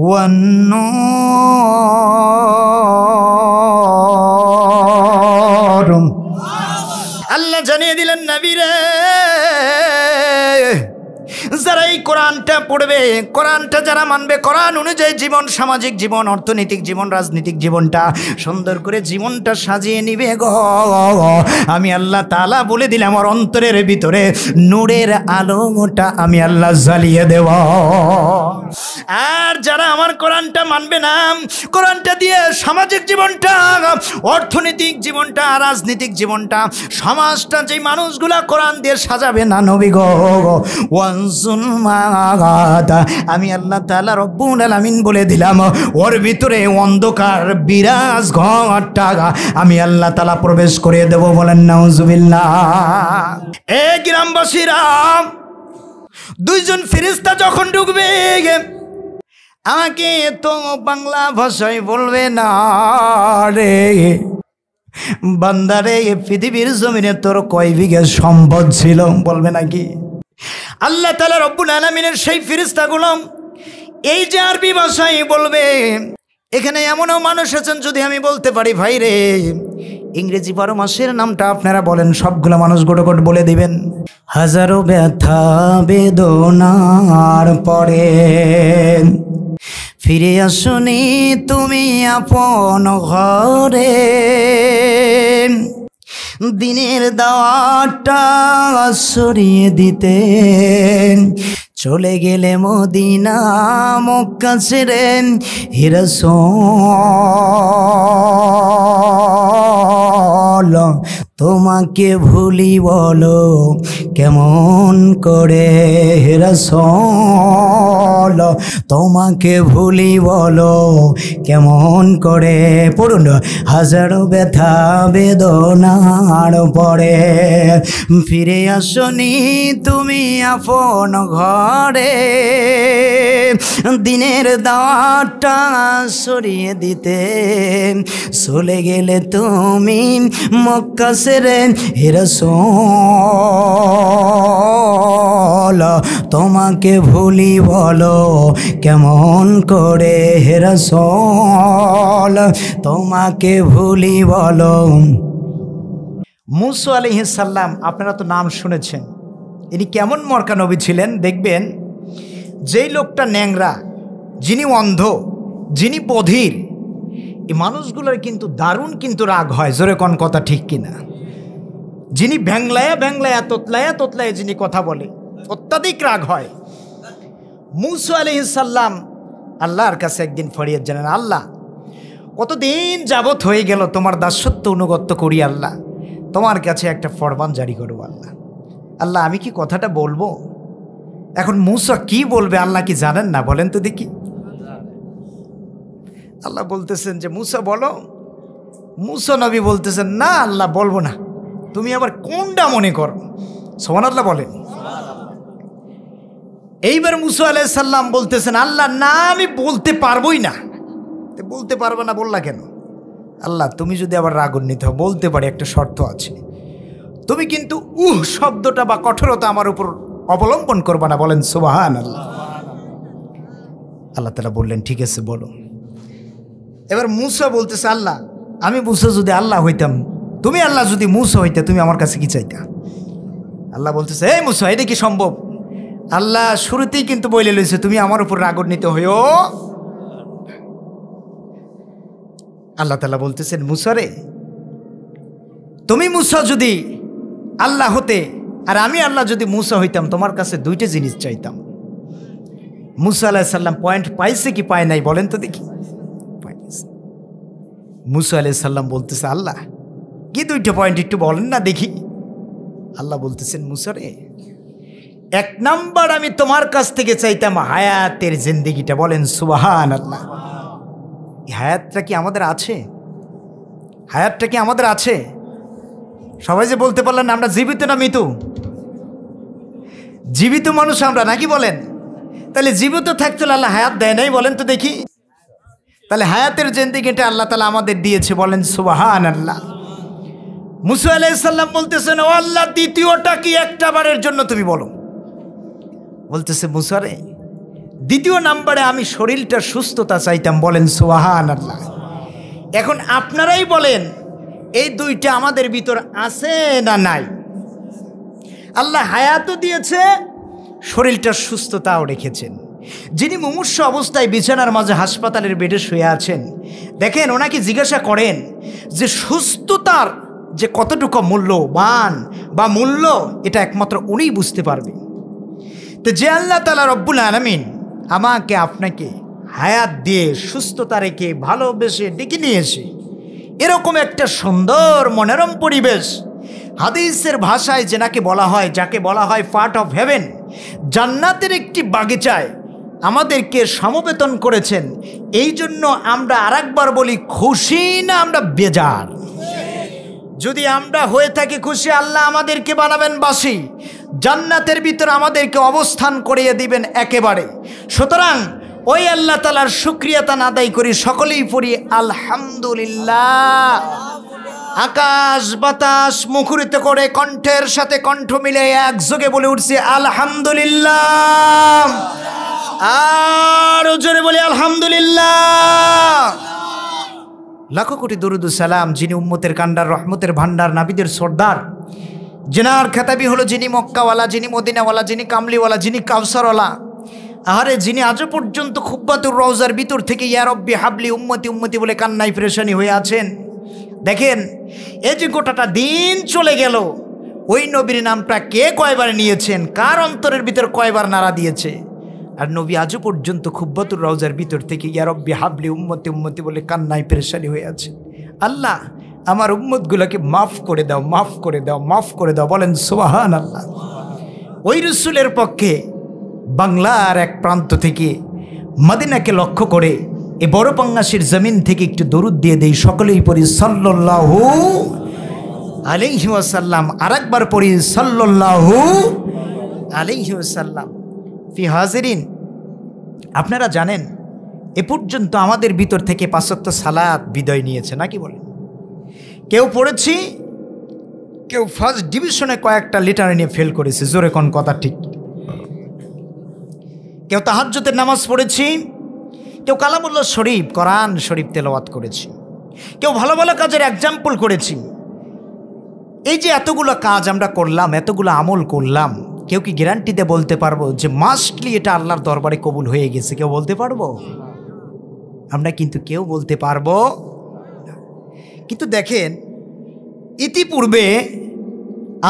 ওয়ান্নুর। আল্লাহ জানিয়ে দিলেন নবী রে, যারা এই কোরআনটা পড়বে, কোরআনটা যারা মানবে, কোরআন অনুযায়ী জীবন, সামাজিক জীবন, অর্থনৈতিক জীবন, রাজনৈতিক জীবনটা সুন্দর করে জীবনটা সাজিয়ে নিবে গো, আমি আল্লাহ তাআলা বলে দিলাম আমার অন্তরের ভিতরে নূরের আলোটা আমি আল্লাহ জ্বালিয়ে দেব। আর যারা আমার কোরআনটা মানবে না, কোরআনটা দিয়ে সামাজিক জীবনটা, অর্থনৈতিক জীবনটা, রাজনৈতিক জীবনটা, সমাজটা, যে মানুষগুলা কোরআন দিয়ে সাজাবে না নবী গো, আমি আল্লাহ তাআলা রব্বুল আলামিন বলে দিলাম ওর ভিতরে অন্ধকার বিরাজ ঘরটা আমি আল্লাহ তাআলা প্রবেশ করে দেব। বলেন নাউজুবিল্লাহ। এ গ্রামবাসীরা, দুইজন ফেরেশতা যখন ঢুকবে আমাকে তো বাংলা ভাষায় বলবে না রে বান্দারে, পৃথিবীর জমিনে তোর কয় বিঘা সম্পদ ছিল, বলবে নাকি? আল্লাহ তাআলা রব্বুল আলামিনের সেই ফেরেশতাগুলো এই যে আরবি ভাষায় বলবে। এখানে এমনও মানুষ আছেন, যদি আমি বলতে পারি ভাই রে ইংরেজি 12 মাসের নামটা আপনারা বলেন, সবগুলো মানুষ গোটগোট বলে দিবেন। হাজারো ব্যথা বেদনার পরে ফিরে আসনি তুমি আপন ঘরে, দিনের দাওয়াতটা সরিয়ে দিতে চলে গেলে মদিনা মক্কা ছেড়ে হে রাসূল, তোমাকে ভুলি বলো কেমন করে হে রাসূল, তোমাকে ভুলি বলো কেমন করে। পড়ুন, হাজারো ব্যথা বেদনার পরে ফিরে আসনি তুমি আপন ঘরে, দিনের দাওয়াতটা সরিয়ে দিতে চলে গেলে তুমি মক্কা ছেড়ে হে রাসূল, তোমাকে ভুলি বলো কেমন করে হে রাসূল, তোমাকে ভুলি বলো। মূসা আলাইহিস সালাম, আপনারা তো নাম শুনেছেন, ইনি কেমন মরকা নবী ছিলেন দেখবেন। যেই লোকটা ন্যাংরা, যিনি অন্ধ, যিনি বধির, এই মানুষগুলোর কিন্তু দারুণ কিন্তু রাগ হয়, জোরে কোন কথা ঠিক কিনা? যিনি ভ্যাংলায়া ভ্যাংলায়া তোতলায়া তোতলায়া যিনি কথা বলে, অত্যাধিক রাগ হয়। মূসা আলাইহিস সালাম আল্লাহর কাছে একদিন ফরিয়াদ জানান, আল্লাহ কতদিন যাবত হয়ে গেল তোমার দাসত্ব অনুগত্য করি, আল্লাহ তোমার কাছে একটা ফরমান জারি করব। আল্লাহ আল্লাহ আমি কি কথাটা বলবো? এখন মূসা কি বলবে আল্লাহ কি জানেন না? বলেন তো দেখি। আল্লাহ বলতেছেন যে মূসা বলো। মূসা নবী বলতেছেন না আল্লাহ বলবো না, তুমি আবার কোনটা মনে করো? সুবহানাল্লাহ বলেন। এইবার মূসা আলাইহিস সালাম বলতেছেন আল্লাহ না আমি বলতে পারবোই না। বলতে পারবে না বললা কেন? আল্লাহ তুমি যদি আবার রাগান্বিত হও, বলতে পারি, একটা শর্ত আছে, তুমি কিন্তু শব্দটা বা কঠোরতা আমার উপর অবলম্বন করবা না। বলেন সুবহানাল্লাহ। আল্লাহ তাআলা বললেন ঠিক আছে বলো। এবার মূসা বলতেছে আল্লাহ আমি মূসা যদি আল্লাহ হইতাম, তুমি আল্লাহ যদি মূসা হইতে, তুমি আমার কাছে কি চাইতা? আল্লাহ বলতেছে এই মূসা এটা কি সম্ভব? আল্লাহ শুরুতেই কিন্তু বলে লইছে তুমি আমার উপর রাগান্বিত হইও। আল্লাহ তাআলা বলতেছেন মূসা রে, তুমি মূসা যদি আল্লাহ হতে আর আমি আল্লাহ যদি মূসা হইতাম, তোমার কাছে দুইটা জিনিস চাইতাম। মূসা আলাইহিস সালাম পয়েন্ট পাইছে কি পায় নাই বলেন তো দেখি? মূসা আলাইহিস সালাম বলতেছে আল্লাহ কি দুইটা পয়েন্ট একটু বলেন না দেখি। আল্লাহ বলতেছেন মূসা রে, 1 নাম্বার আমি তোমার কাছ থেকে চাইতাম হায়াতের জিন্দেগিটা। বলেন সুবহানাল্লাহ। হায়াতটা কি আমাদের আছে? হায়াতটা কি আমাদের আছে? সবাই যে বলতে পারলেন আমরা জীবিত না মৃত? জীবিত মানুষ আমরা নাকি বলেন? তাহলে জীবিত থাকতে আল্লাহ হায়াত দেয় নাই বলেন তো দেখি? তাহলে হায়াতের জিন্দেগিটা আল্লাহ তাআলা আমাদের দিয়েছে। বলেন সুবহানাল্লাহ। মূসা আলাইহিস সালাম বলতেছেন ও আল্লাহ দ্বিতীয়টা কি একটা বারের জন্য তুমি বলো। বলতেছে মূসা রে দ্বিতীয় নাম্বারে আমি শরীরটা সুস্থতা চাইতাম। বলেন সুবহানাল্লাহ। এখন আপনারাই বলেন এই দুইটা আমাদের ভিতর আছে না নাই? আল্লাহ হায়াতও দিয়েছে, শরীরটার সুস্থতাও রেখেছেন। যিনি মুমূর্ষ অবস্থায় বিছানার মাঝে হাসপাতালের বেডে শুয়ে আছেন, দেখেন ওনাকে জিজ্ঞাসা করেন যে সুস্থতার যে কতটুকু মূল্যবান বা মূল্য, এটা একমাত্র উনিই বুঝতে পারবে। তো যে আল্লাহ তাআলা রব্বুল আলামিন আমাকে আপনাকে হায়াত দিয়ে সুস্থতা রেখে ভালোবেসে ডেকে নিয়ে এসে এরকম একটা সুন্দর মনোরম পরিবেশ, হাদিসের ভাষায় যাকে বলা হয় পার্ট অফ হেভেন, জান্নাতের একটি বাগিচায় আমাদেরকে সমবেতন করেছেন। এই জন্য আমরা আরেকবার বলি, খুশি না আমরা বেজার? যদি আমরা হয়ে থাকি খুশি, আল্লাহ আমাদেরকে বানাবেন বাসী, জান্নাতের ভিতর আমাদেরকে অবস্থান করিয়ে দিবেন একেবারে। সুতরাং ওই আল্লাহ তাআলার শুকরিয়াতা আদায় করি, সকলেই পড়ি আলহামদুলিল্লাহ। আকাশ বাতাস মুখরিত করে কণ্ঠের সাথে কণ্ঠ মিলে একযোগে বলে উঠছি আলহামদুলিল্লাহ। আর জোরে বলি আলহামদুলিল্লাহ। লাখো কোটি দরুদ ও সালাম যিনি উম্মতের কান্ডার, রহমতের ভান্ডার, নাবিদের সর্দার, জিনার খেতাবি হলো যিনি মক্কাওয়ালা, যিনি মদিনাওয়ালা, যিনি কামলিওয়ালা, যিনি কাউসারওয়ালা, আহারে যিনি আজও পর্যন্ত খুব্বাতুর রওজার ভিতর থেকে ইয়া রব্বি হাবলি উম্মতি উম্মতি বলে কান্নায় পেরেশানি হয়ে আছেন। দেখেন এই যে গোটাটা দিন চলে গেল, ওই নবীর নামটা কে কয়বার নিয়েছেন, কার অন্তরের ভিতর কয়বার নাড়া দিয়েছে, আর নবী আজও পর্যন্ত খুব্বাতুর রওজার ভিতর থেকে ইয়া রব্বি হাবলি উম্মতি উম্মতি বলে কান্নায় পেরেশানি হয়ে আছে। আল্লাহ আমার উম্মতগুলোকে মাফ করে দাও, মাফ করে দাও, মাফ করে দাও। বলেন সুবহানাল্লাহ। ওই রাসূলের পক্ষে বাংলার এক প্রান্ত থেকে মদিনাকে লক্ষ্য করে এই বড় পাঙ্গাসের জমিন থেকে একটু দরুদ দিয়ে দেই, সকলেই পড়ি সাল্লাল্লাহু আলাইহি ওয়াসাল্লাম। আরেকবার পড়ি সাল্লাল্লাহু আলাইহি ওয়াসাল্লাম। ফি হাজিরিন, আপনারা জানেন এ পর্যন্ত আমাদের ভিতর থেকে 5 ওয়াক্ত সালাত বিদায় নিয়েছে, নাকি বলেন? কেউ পড়েছি, কেউ ফার্স্ট ডিভিশনে কয়েকটা লিটার নিয়ে ফেল করেছে, জোরে কোন কথা ঠিক। কেউ তাহাজ্জুদের নামাজ পড়েছি, কেউ কালামুল্লাহ শরীফ কোরআন শরীফ তেলাওয়াত করেছি, কেউ ভালো ভালো কাজের এক্সাম্পল করেছি। এই যে এতগুলো কাজ আমরা করলাম, এতগুলো আমল করলাম, কেউ কি গ্যারান্টি দিয়ে বলতে পারবো যে মাস্টলি এটা আল্লাহর দরবারে কবুল হয়ে গেছে? কেউ বলতে পারবো? আমরা কিন্তু কেউ বলতে পারবো না। কিন্তু দেখেন ইতিপূর্বে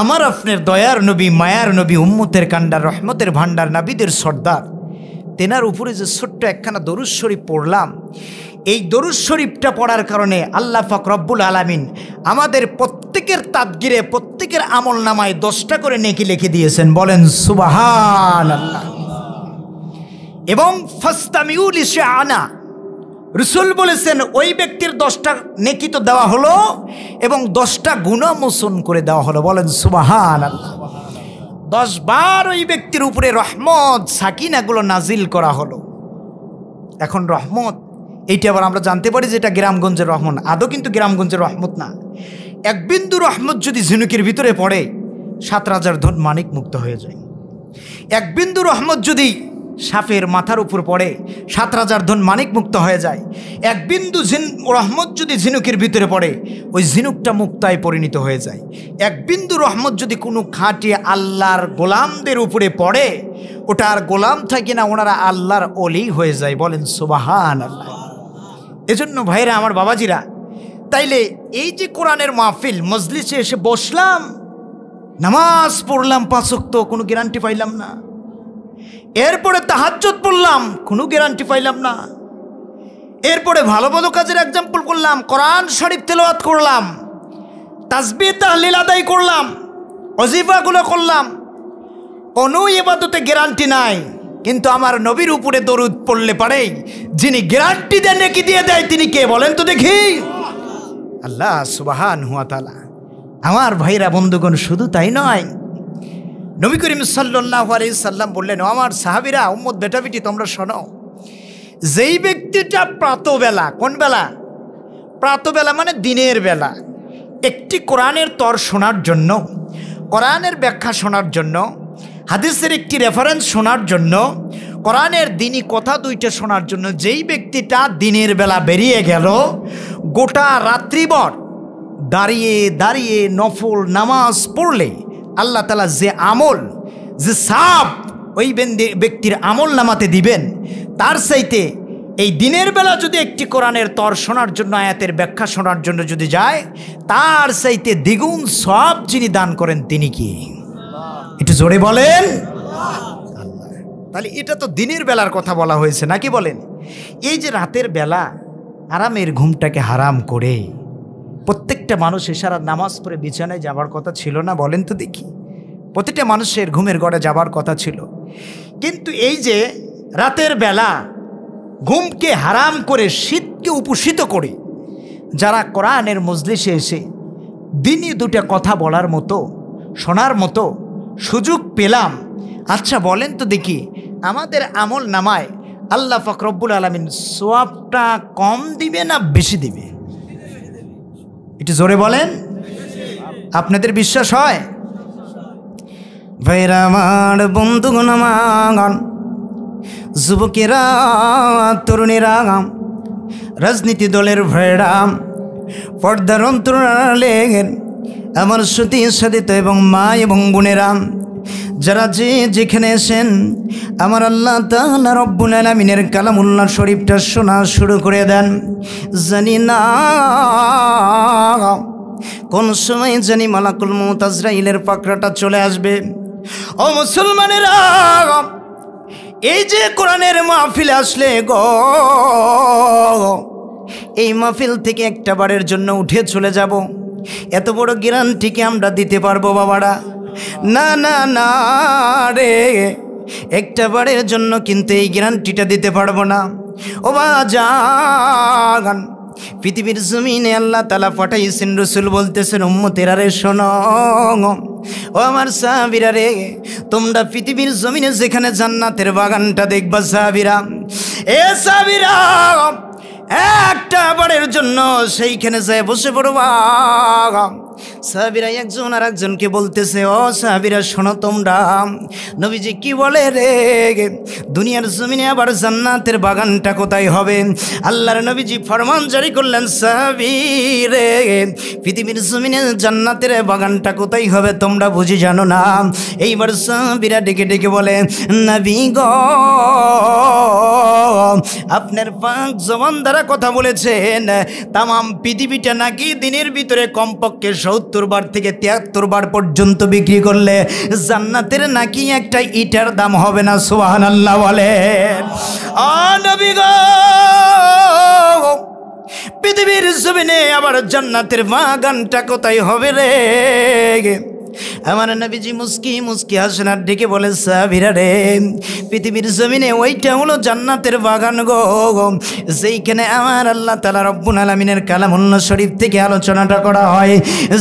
আমার আপনার দয়ার নবী, মায়ার নবী, উম্মতের কান্ডার, রহমতের ভান্ডার, নাবিদের সর্দার, তেনার উপরে যে ছোট্ট একখানা দরুদ শরীফ পড়লাম, এই দরুদ শরীফটা পড়ার কারণে আল্লাহ পাক রব্বুল আলামিন আমাদের প্রত্যেকের তাদগিরে, প্রত্যেকের আমল নামায় 10টা করে নেকি লিখে দিয়েছেন। বলেন সুবহানাল্লাহ। এবং ফাস্তামিউ লিশানা, রাসূল বলেছেন ওই ব্যক্তির 10টা নেকি তো দেওয়া হলো এবং 10টা গুনাহ মোচন করে দেওয়া হলো। বলেন সুবহানাল্লাহ। 10 বার ওই ব্যক্তির উপরে রহমত সাকিনাগুলো নাজিল করা হলো। এখন রহমত এইটা আবার আমরা জানতে পারি যে এটা গ্রামগঞ্জের রহমত, আদৌ কিন্তু গ্রামগঞ্জের রহমত না। এক বিন্দু রহমত যদি ঝিনুকের ভিতরে পড়ে 7 রাজার ধন মানিক মুক্ত হয়ে যায়। এক বিন্দু রহমত যদি সাপের মাথার উপর পড়ে 7 রাজার ধন মানিক মুক্ত হয়ে যায়। এক বিন্দু রহমত যদি ঝিনুকের ভিতরে পড়ে, ওই ঝিনুকটা মুক্তায় পরিণত হয়ে যায়। এক বিন্দু রহমত যদি কোনো খাঁটি আল্লাহর গোলামদের উপরে পড়ে, ওটা আর গোলাম থাকে না, ওনারা আল্লাহর ওলি হয়ে যায়। বলেন সুবহানাল্লাহ। এজন্য ভাইরা আমার, বাবাজিরা, তাইলে এই যে কোরআনের মাহফিল মজলিসে এসে বসলাম, নামাজ পড়লাম 5 ওয়াক্ত, কোনো গ্যারান্টি পাইলাম না। এরপরে তাহাজ্জুদ পড়লাম, কোনো গ্যারান্টি পাইলাম না। এরপরে ভালো ভালো কাজের এক্সাম্পল করলাম, কোরআন শরীফ তেলাওয়াত করলাম, তাসবিহ তাহলিল আদায় করলাম, ওয়াজিফাগুলো করলাম, কোনো ইবাদতে গ্যারান্টি নাই। কিন্তু আমার নবীর উপরে দরুদ পড়লে পারে, যিনি গ্যারান্টি দেন নেকি দিয়ে দেয়, তিনি কে বলেন তো দেখি? আল্লাহ সুবহানাহু ওয়া তাআলা। আমার ভাইরা বন্ধুগণ, শুধু তাই নয়, নবী করিম সাল্লাল্লাহু আলাইহি সাল্লাম বললেন, আমার সাহাবীরা, উম্মত বেটাবেটি, তোমরা শোনো, যেই ব্যক্তিটা প্রাতবেলা, কোন বেলা? প্রাতবেলা মানে দিনের বেলা, একটি কোরআনের তর শোনার জন্য, কোরআনের ব্যাখ্যা শোনার জন্য, হাদিসের একটি রেফারেন্স শোনার জন্য কোরআনের দিনই কথা দুইটা শোনার জন্য যেই ব্যক্তিটা দিনের বেলা বেরিয়ে গেল, গোটা রাত্রিভর দাঁড়িয়ে দাঁড়িয়ে নফল নামাজ পড়লে আল্লাহ তাআলা যে আমল, যে সাব ওই ব্যক্তির আমল নামাতে দিবেন, তার চাইতে এই দিনের বেলা যদি একটি কোরআনের তর শোনার জন্য, আয়াতের ব্যাখ্যা শোনার জন্য যদি যায়, তার চাইতে দ্বিগুণ সওয়াব যিনি দান করেন তিনি কি? একটু জোরে বলেন। তাহলে এটা তো দিনের বেলার কথা বলা হয়েছে নাকি বলেন? এই যে রাতের বেলা আরামের ঘুমটাকে হারাম করে প্রত্যেকটা মানুষ এশারা নামাজ পড়ে বিছানায় যাবার কথা ছিল না? বলেন তো দেখি, প্রতিটা মানুষের ঘুমের ঘরে যাবার কথা ছিল। কিন্তু এই যে রাতের বেলা ঘুমকে হারাম করে, শীতকে উপসিত করে যারা কোরআনের মজলিসে এসে দিনই দুটা কথা বলার মতো, শোনার মতো সুযোগ পেলাম, আচ্ছা বলেন তো দেখি আমাদের আমল নামায় আল্লাহ পাক রব্বুল আলামিন সওয়াবটা কম দিবে না বেশি দিবে? একটু জোরে বলেন। আপনাদের বিশ্বাস হয়? ভাইরা আমার, বন্ধুগণ আমার, যুবকেরা, তরুণীরা, রাজনীতি দলের ভাইরা, পর্দার অন্তরালে আমার সতী সাদিত এবং মা এবং বোনেরা, যারা যে যেখানে এসেন, আমার আল্লাহ তাআলা রব্বুল আলামিনের কালামুল্লাহ শরীফটা শোনা শুরু করে দেন। জানি না কোন সময় জানি মালাকুল মউত আজরাইলের পাকড়াটা চলে আসবে। ও মুসলমানেরা, এই যে কোরআনের মাহফিলে আসলে গো, এই মাহফিল থেকে একটা বারের জন্য উঠে চলে যাব, এত বড় গ্যারান্টিকে আমরা দিতে পারবো বাবারা? না না না রে, একটা বারের জন্য কিন্তু এই গ্যারান্টিটা দিতে পারবো না। ও বাজান, পৃথিবীর জমিনে আল্লাহ তাআলা পাঠাইছেন রাসূল, বলতেছেন উম্মতেরা রে শোনো, ও আমার সাহাবীরা রে, তোমরা পৃথিবীর জমিনে যেখানে জান্নাতের বাগানটা দেখবা সাহাবীরা, এ সাহাবীরা একটা বারের জন্য সেইখানে যায় বসে পড়বা। সাহাবীরা একজন আর একজনকে বলতেছে, ও সাহাবীরা শোনো তোমরা, নবীজি কি বলে রে, দুনিয়ার জমিনে আবার জান্নাতের বাগানটা কোথায় হবে? আল্লাহর নবীজি ফরমান জারি করলেন, সাহাবী রে, পৃথিবীর জমিনে জান্নাতের বাগানটা কোথায় হবে তোমরা বুঝি জানো না? এইবার সাহাবীরা ডেকে ডেকে বলে, নবী গো, আপনার পাক জবান দ্বারা কথা বলেছেন, তামাম পৃথিবীটা নাকি দিনের ভিতরে কমপক্ষে 70 বার থেকে 73 বার পর্যন্ত বিক্রি করলে জান্নাতের নাকি একটা ইটার দাম হবে না। সুবহানাল্লাহ বলেন। ও নবী গো, পৃথিবীর জমিনে আবার জান্নাতের বাগানটা কোথায় হবে রে? আমার নবীজি মুস্কি মুস্কি হাসেন আর ডেকে বলে, সাহাবীরা রে, পৃথিবীর জমিনে ওইটা হলো জান্নাতের বাগান গো, যেইখানে আমার আল্লাহ তাআলা রব্বুল আলামিনের কালামুল্লাহ শরীফ থেকে আলোচনাটা করা হয়,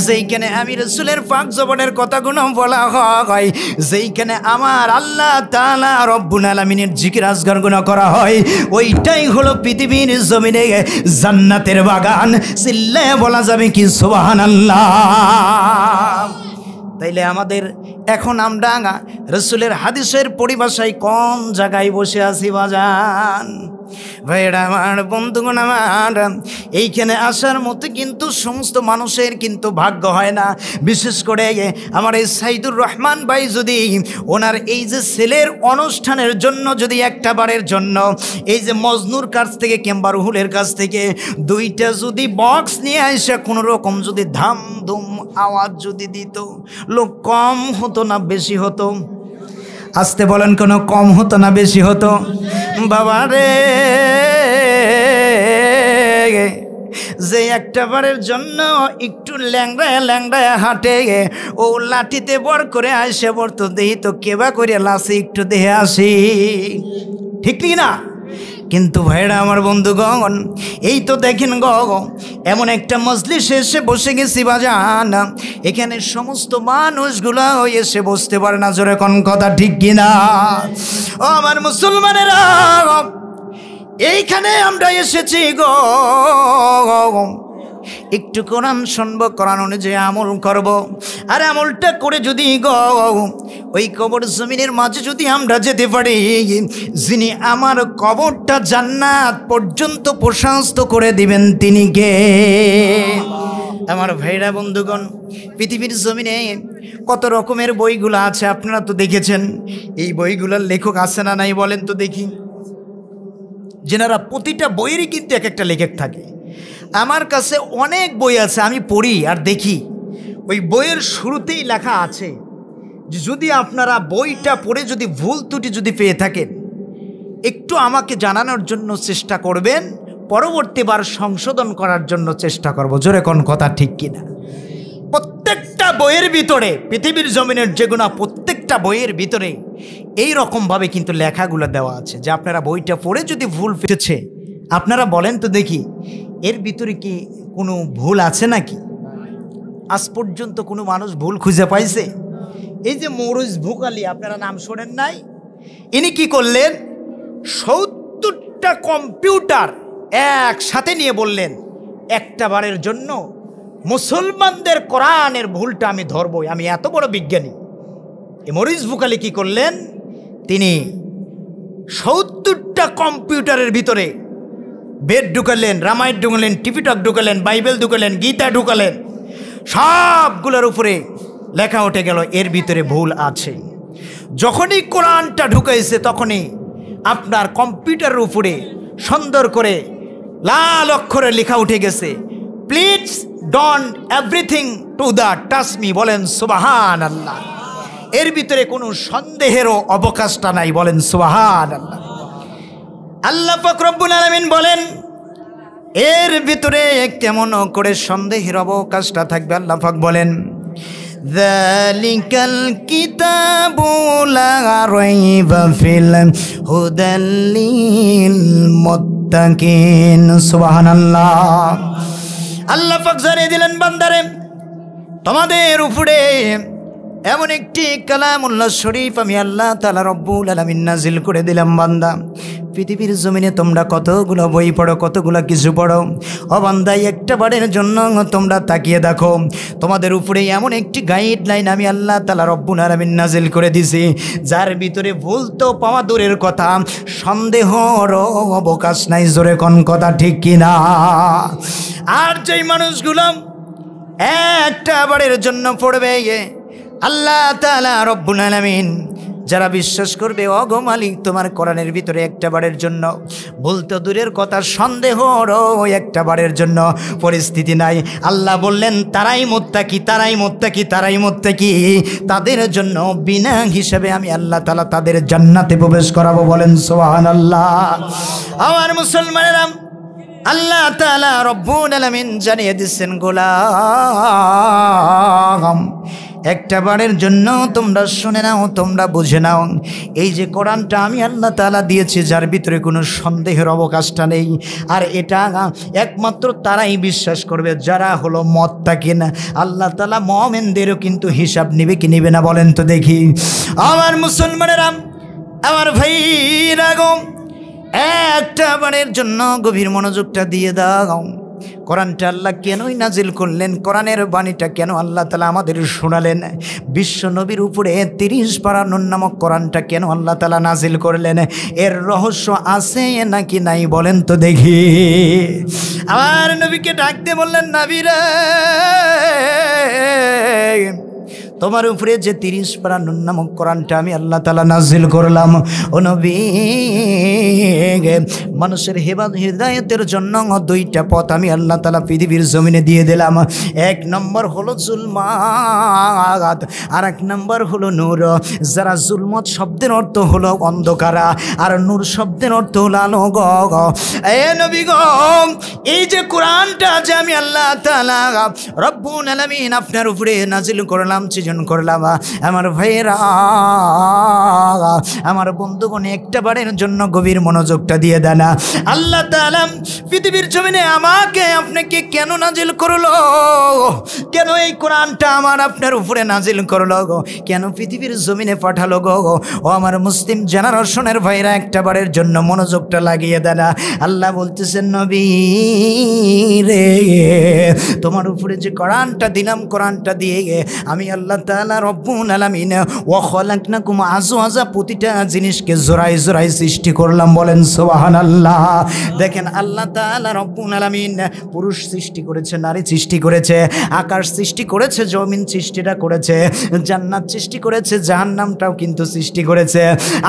যেইখানে আমি রাসূলের পাক জবানের কথাগুলো বলা হয়, যেইখানে আমার আল্লাহ তাআলা রব্বুল আলামিনের জিকির আজগারগুলো করা হয়, ওইটাই হলো পৃথিবীর জমিনে জান্নাতের বাগান। চিল্লায়ে বলা যাবে কি সুবহানাল্লাহ? তাইলে আমাদের এখন আমরা রাসূলের হাদিসের পরিভাষায় কোন জায়গায় বসে আছি বাজান? ভাইরা আমার, বন্ধুগণ আমার, এইখানে আসার মতো কিন্তু সমস্ত মানুষের কিন্তু ভাগ্য হয় না। বিশেষ করে আমার এই সাইদুর রহমান ভাই যদি ওনার এই যে ছেলের অনুষ্ঠানের জন্য যদি একটা বারের জন্য এই যে মজনুর কাছ থেকে কিংবা রুহুলের কাছ থেকে দুইটা যদি বক্স নিয়ে আসে কোনো রকম যদি ধামধুম আওয়াজ যদি দিত, লোক কম হতো না বেশি হতো? আসতে বলেন, কোনো কম হতো না বেশি হতো? বাবা রে, যে একটা বারের জন্য একটু ল্যাংড়ায় ল্যাংড়ায় হাঁটে, ও লাঠিতে বর করে আসে বর্ত দেহি তো কেবা করে লাসে একটু দেহে আসি, ঠিক না? কিন্তু ভাইরা আমার, বন্ধুগণ, এই তো দেখেন গো, এমন একটা মজলিসে এসে বসে গেছি বাজান, এখানে সমস্ত মানুষগুলো এসে বসতে পারে না। জোরে কোন কথা ঠিক কিনা? ও আমার মুসলমানেরা, এইখানে আমরা এসেছি গো, একটু কোরআন শুনবো, কোরআন অনুযায়ী আমল করব, আর আমলটা করে যদি গো ওই কবর জমিনের মাঝে যদি আমরা যেতে পারি, যিনি আমার কবরটা জান্নাত পর্যন্ত প্রশস্ত করে দিবেন তিনি কে? আমার ভাইরা বন্ধুগণ, পৃথিবীর জমিনে কত রকমের বইগুলো আছে আপনারা তো দেখেছেন। এই বইগুলোর লেখক আছে না নাই বলেন তো দেখি? যেনারা প্রতিটা বইয়েরই কিন্তু এক একটা লেখক থাকে। আমার কাছে অনেক বই আছে, আমি পড়ি আর দেখি। ওই বইয়ের শুরুতেই লেখা আছে যে যদি আপনারা বইটা পড়ে যদি ভুল ত্রুটি যদি পেয়ে থাকেন, একটু আমাকে জানানোর জন্য চেষ্টা করবেন, পরবর্তীবার সংশোধন করার জন্য চেষ্টা করব। জোরে কোন কথা ঠিক কিনা? প্রত্যেকটা বইয়ের ভিতরে, পৃথিবীর জমিনের যেগুলো প্রত্যেকটা বইয়ের ভিতরে এই রকমভাবে কিন্তু লেখাগুলো দেওয়া আছে যে আপনারা বইটা পড়ে যদি ভুল পেয়েছে, আপনারা বলেন তো দেখি এর ভিতরে কি কোনো ভুল আছে নাকি? আজ পর্যন্ত কোনো মানুষ ভুল খুঁজে পাইছে? এই যে মৌরুজ ভুকালি, আপনারা নাম শোনেন নাই? ইনি কি করলেন, 70টা কম্পিউটার একসাথে নিয়ে বললেন একটা বারের জন্য মুসলমানদের কোরআনের ভুলটা আমি ধরবই, আমি এত বড় বিজ্ঞানী। এই মরিস ভুকালি কি করলেন, তিনি 70টা কম্পিউটারের ভিতরে বেদ ঢুকালেন, রামায়ণ ঢুকালেন, টিপিটক ঢুকালেন, বাইবেল ঢুকালেন, গীতা ঢুকালেন, সবগুলোর উপরে লেখা উঠে গেল এর ভিতরে ভুল আছে। যখনই কোরআনটা ঢুকাইছে তখনই আপনার কম্পিউটারের উপরে সুন্দর করে লাল অক্ষরে লেখা উঠে গেছে, please don't everything to the touch me. বলেন সুবহানাল্লাহ। এর ভিতরে কোনো সন্দেহেরও অবকাশটা নাই। বলেন সুবহানাল্লাহ। আল্লাহ পাক রব্বুল আলামিন বলেন এর ভিতরে কেমন করে সন্দেহের অবকাশটা থাকবে? আল্লাহ পাক বলেন যালিকাল কিতাবু লা রাইবা ফিল হুদাল লিল মুত্তাকিন। সুবহানাল্লাহ। আল্লাহ পাক জানিয়ে দিলেন বান্দারে, তোমাদের উপরে এমন একটি কালামুল্লাহ শরীফ আমি আল্লাহ তাআলা রব্বুল আলামিন নাজিল করে দিলাম। বান্দা, পৃথিবীর জমিনে তোমরা কতগুলো বই পড়ো, কতগুলো কিছু পড়ো। ও বান্দা, একটা বারের জন্য তোমরা তাকিয়ে দেখো, তোমাদের উপরে এমন একটি গাইডলাইন আমি আল্লাহ তাআলা রব্বুল আলামিন নাজিল করে দিছি, যার ভিতরে ভুল তো পাওয়া দূরের কথা, সন্দেহর অবকাশ নাই। জোরে কোন কথা ঠিক কিনা? আর যেই মানুষগুলো একটা বারের জন্য পড়বে আল্লাহ তাআলা রব্বুল আলামিন, যারা বিশ্বাস করবে ওগো মালিক তোমার কোরআনের ভিতরে একটা বারের জন্য বলতে দূরের কথা সন্দেহরও একটা বারের জন্য পরিস্থিতি নাই। আল্লাহ বললেন তারাই মুত্তাকি, তারাই মুত্তাকি, তারাই মুত্তাকি। তাদের জন্য বিনা হিসাবে আমি আল্লাহ তাআলা তাদের জান্নাতে প্রবেশ করাবো। বলেন সুবহানাল্লাহ। আমার মুসলমানেরা, আল্লাহ তাআলা রব্বুল আলামিন জানিয়ে দিচ্ছেন গোলাম, একটা বারের জন্য তোমরা শুনে নাও, তোমরা বুঝে নাও, এই যে কোরআনটা আমি আল্লাহ তাআলা দিয়েছি যার ভিতরে কোনো সন্দেহের অবকাশটা নেই। আর এটা একমাত্র তারাই বিশ্বাস করবে যারা হলো মুত্তাকিন। আল্লাহ তাআলা মুমিনদেরও কিন্তু হিসাব নেবে কি নেবে না বলেন তো দেখি? আমার মুসলমানেরা, আমার ভাইরা গো, একটা বারের জন্য গভীর মনোযোগটা দিয়ে দাও। কোরআনটা আল্লাহ কেনই নাজিল করলেন, কোরআনের বাণীটা কেন আল্লাহ তাআলা আমাদের শোনালেন, বিশ্ব নবীর উপরে 30 পারা নূর নামক কোরআনটা কেন আল্লাহ তাআলা নাজিল করলেন, এর রহস্য আছে নাকি নাই বলেন তো দেখি? আমার নবীকে ডাক দিয়ে বললেন, নবী রে, তোমার উপরে যে 30 পারা নূর নামক কোরআনটা আমি আল্লাহ তাআলা নাজিল করলাম, ও নবী, মানুষের হিদায়াতের জন্য 2টা পথ আমি আল্লাহ তাআলা পৃথিবীর জমিনে দিয়ে দিলাম। 1 নম্বর হলো জুলমাত, আর 1 নম্বর হলো নূর। যারা জুলমত শব্দের অর্থ হলো অন্ধকারা, আর নূর শব্দের অর্থ হলো আলো গো। এ নবী গো, এই যে কোরআনটা যে আমি আল্লাহ তাআলা রব্বুল আলামিন আপনার উপরে নাজিল করলাম, করলাম, আমার ভাইয়েরা, আমার বন্ধুগণ, একটা বারের জন্য গভীর মনোযোগটা দিয়ে দেন। আল্লাহ তাআলা পৃথিবীর জমিনে আমাকে আপনাকে কেন নাজিল করলো? কেন এই কোরআনটা আমার আপনার উপরে নাজিল করলো গো? কেন পৃথিবীর জমিনে পাঠালো গো? ও আমার মুসলিম জেনারেশনের ভাইরা, একটা বারের জন্য মনোযোগটা লাগিয়ে দেন। আল্লাহ বলতেছেন, নবী রে, তোমার উপরে যে কোরআনটা দিলাম, কোরআনটা দিয়ে আমি আল্লাহ তাআলা রব্বুল আলামিন ওয়া খালাকনাকুম আযওয়াজা, প্রতিটা জিনিসকে জোড়ায় জোড়ায় সৃষ্টি করলাম। বলেন সুবহানাল্লাহ। দেখেন আল্লাহ তাআলা রব্বুল আলামিন পুরুষ সৃষ্টি করেছে, নারী সৃষ্টি করেছে, আকাশ সৃষ্টি করেছে, জমিন সৃষ্টিটা করেছে, জান্নাত সৃষ্টি করেছে, জাহান্নামটাও কিন্তু সৃষ্টি করেছে।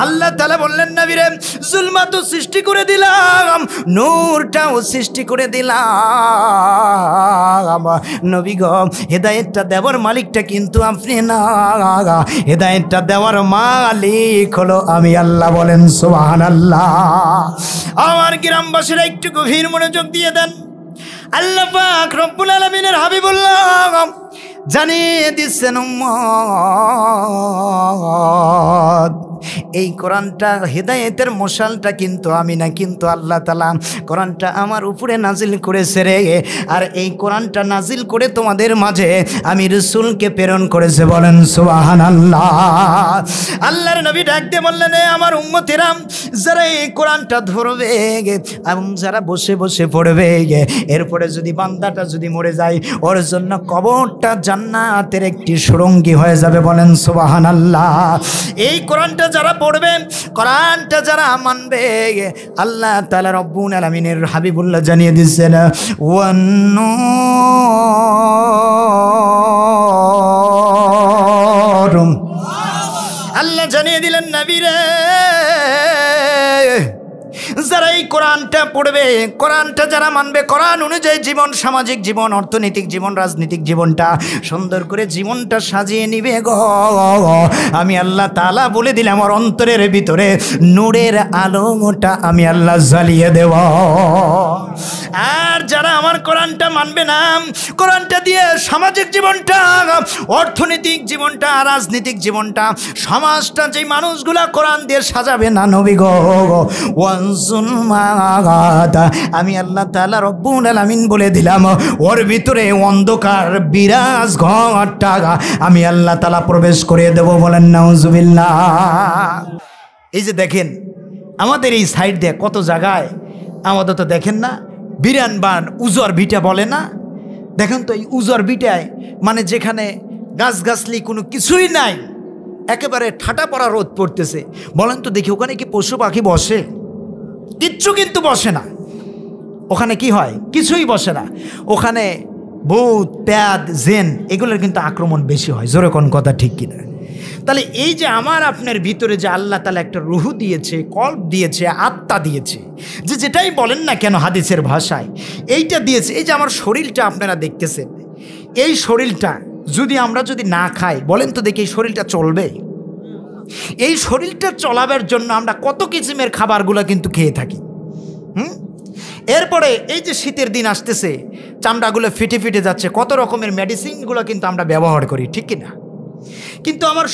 আল্লাহ তাআলা বললেন, নবী রে, জুলমাতও সৃষ্টি করে দিলাম, নূরটাও সৃষ্টি করে দিলাম। নবী গো, হেদায়েতটা দেওয়ার মালিকটা কিন্তু আপনি না, হেদায়েতটা দেওয়ার মালিক হলো আমি আল্লাহ। বলেন সুবহানাল্লাহ। আমার গ্রামবাসীরা একটু গভীর মনোযোগ দিয়ে দেন। আল্লাহ পাক রব্বুল আলামিনের হাবিবুল্লাহ জানিয়ে দিচ্ছেন, উম্মত, এই কোরআনটা হেদায়েতের মশালটা কিন্তু আমি না, কিন্তু আল্লাহ তাআলা কোরআনটা আমার উপরে নাজিল করেছে রে। আর এই কোরআনটা নাজিল করে তোমাদের মাঝে আমি রাসূলকে প্রেরণ করেছে। বলেন সুবহানাল্লাহ। আল্লাহর নবী ডাক দিয়ে বললেন, আমার উম্মতেরা, যারা এই কোরআনটা ধরবে এবং যারা বসে বসে পড়বে, এরপরে যদি বান্দাটা যদি মরে যায়, ওর জন্য কবরটা জান্নাতের একটি সুড়ঙ্গি হয়ে যাবে। বলেন সুবহানাল্লাহ। এই কোরআনটা যারা পড়বে, কোরআনটা যারা মানবে, আল্লাহ তাআলা রব্বুল আলামিনের হাবিবুল্লাহ জানিয়ে দিচ্ছেন, আল্লাহ জানিয়ে দিলেন, নবী রে, যারা এই কোরআনটা পড়বে, কোরআনটা যারা মানবে, কোরআন অনুযায়ী জীবন, সামাজিক জীবন, অর্থনৈতিক জীবন, রাজনৈতিক জীবনটা সুন্দর করে জীবনটা সাজিয়ে নিবে গো, আমি আল্লাহ তাআলা বলে দিলাম, আমার অন্তরের ভিতরে নূরের আলোটা আমি আল্লাহ জ্বালিয়ে দেব। আর যারা আমার কোরআনটা মানবে না, কোরআনটা দিয়ে সামাজিক জীবনটা, অর্থনৈতিক জীবনটা, রাজনৈতিক জীবনটা, সমাজটা, যে মানুষগুলা কোরআন দিয়ে সাজাবে না, নবী গো, আমি আল্লাহ তাআলা রব্বুল আলামিন বলে দিলাম, ওর ভিতরে অন্ধকার বিরাজ ঘরটা আমি আল্লাহ তাআলা প্রবেশ করে দেব। বলেন নাউজুবিল্লাহ। এই যে দেখেন আমাদের এই সাইড দিয়ে কত জায়গায় আমাদের তো দেখেন না, বিরান বান উজর ভিটা বলে না, দেখেন তো এই উজর ভিটায় মানে যেখানে গাছগাছলি কোনো কিছুই নাই, একেবারে ঠাটা পড়া রোদ পড়তেছে, বলেন তো দেখি ওখানে কি পশু পাখি বসে? কিচ্ছু কিন্তু বসে না। ওখানে কি হয়? কিছুই বসে না। ওখানে ভূত, প্যাদ, জেন এগুলোর কিন্তু আক্রমণ বেশি হয়। জোরে কোন কথা ঠিক কিনা? তাহলে এই যে আমার আপনার ভিতরে যে আল্লাহ তাআলা একটা রুহ দিয়েছে, কল্ব দিয়েছে, আত্মা দিয়েছে, যে যেটাই বলেন না কেন হাদিসের ভাষায়, এইটা দিয়েছে। এই যে আমার শরীরটা আপনারা দেখতেছেন, এই শরীরটা আমরা যদি না খাই, বলেন তো দেখি এই শরীরটা চলবে? এই শরীরটা চলাবার জন্য আমরা কত কিসিমের খাবারগুলো কিন্তু খেয়ে থাকি। এরপরে এই যে শীতের দিন আসতেছে, চামড়াগুলো ফিটে ফিটে যাচ্ছে, কত রকমের মেডিসিনগুলো কিন্তু আমরা ব্যবহার করি, ঠিক কিনা? কিন্তু আমার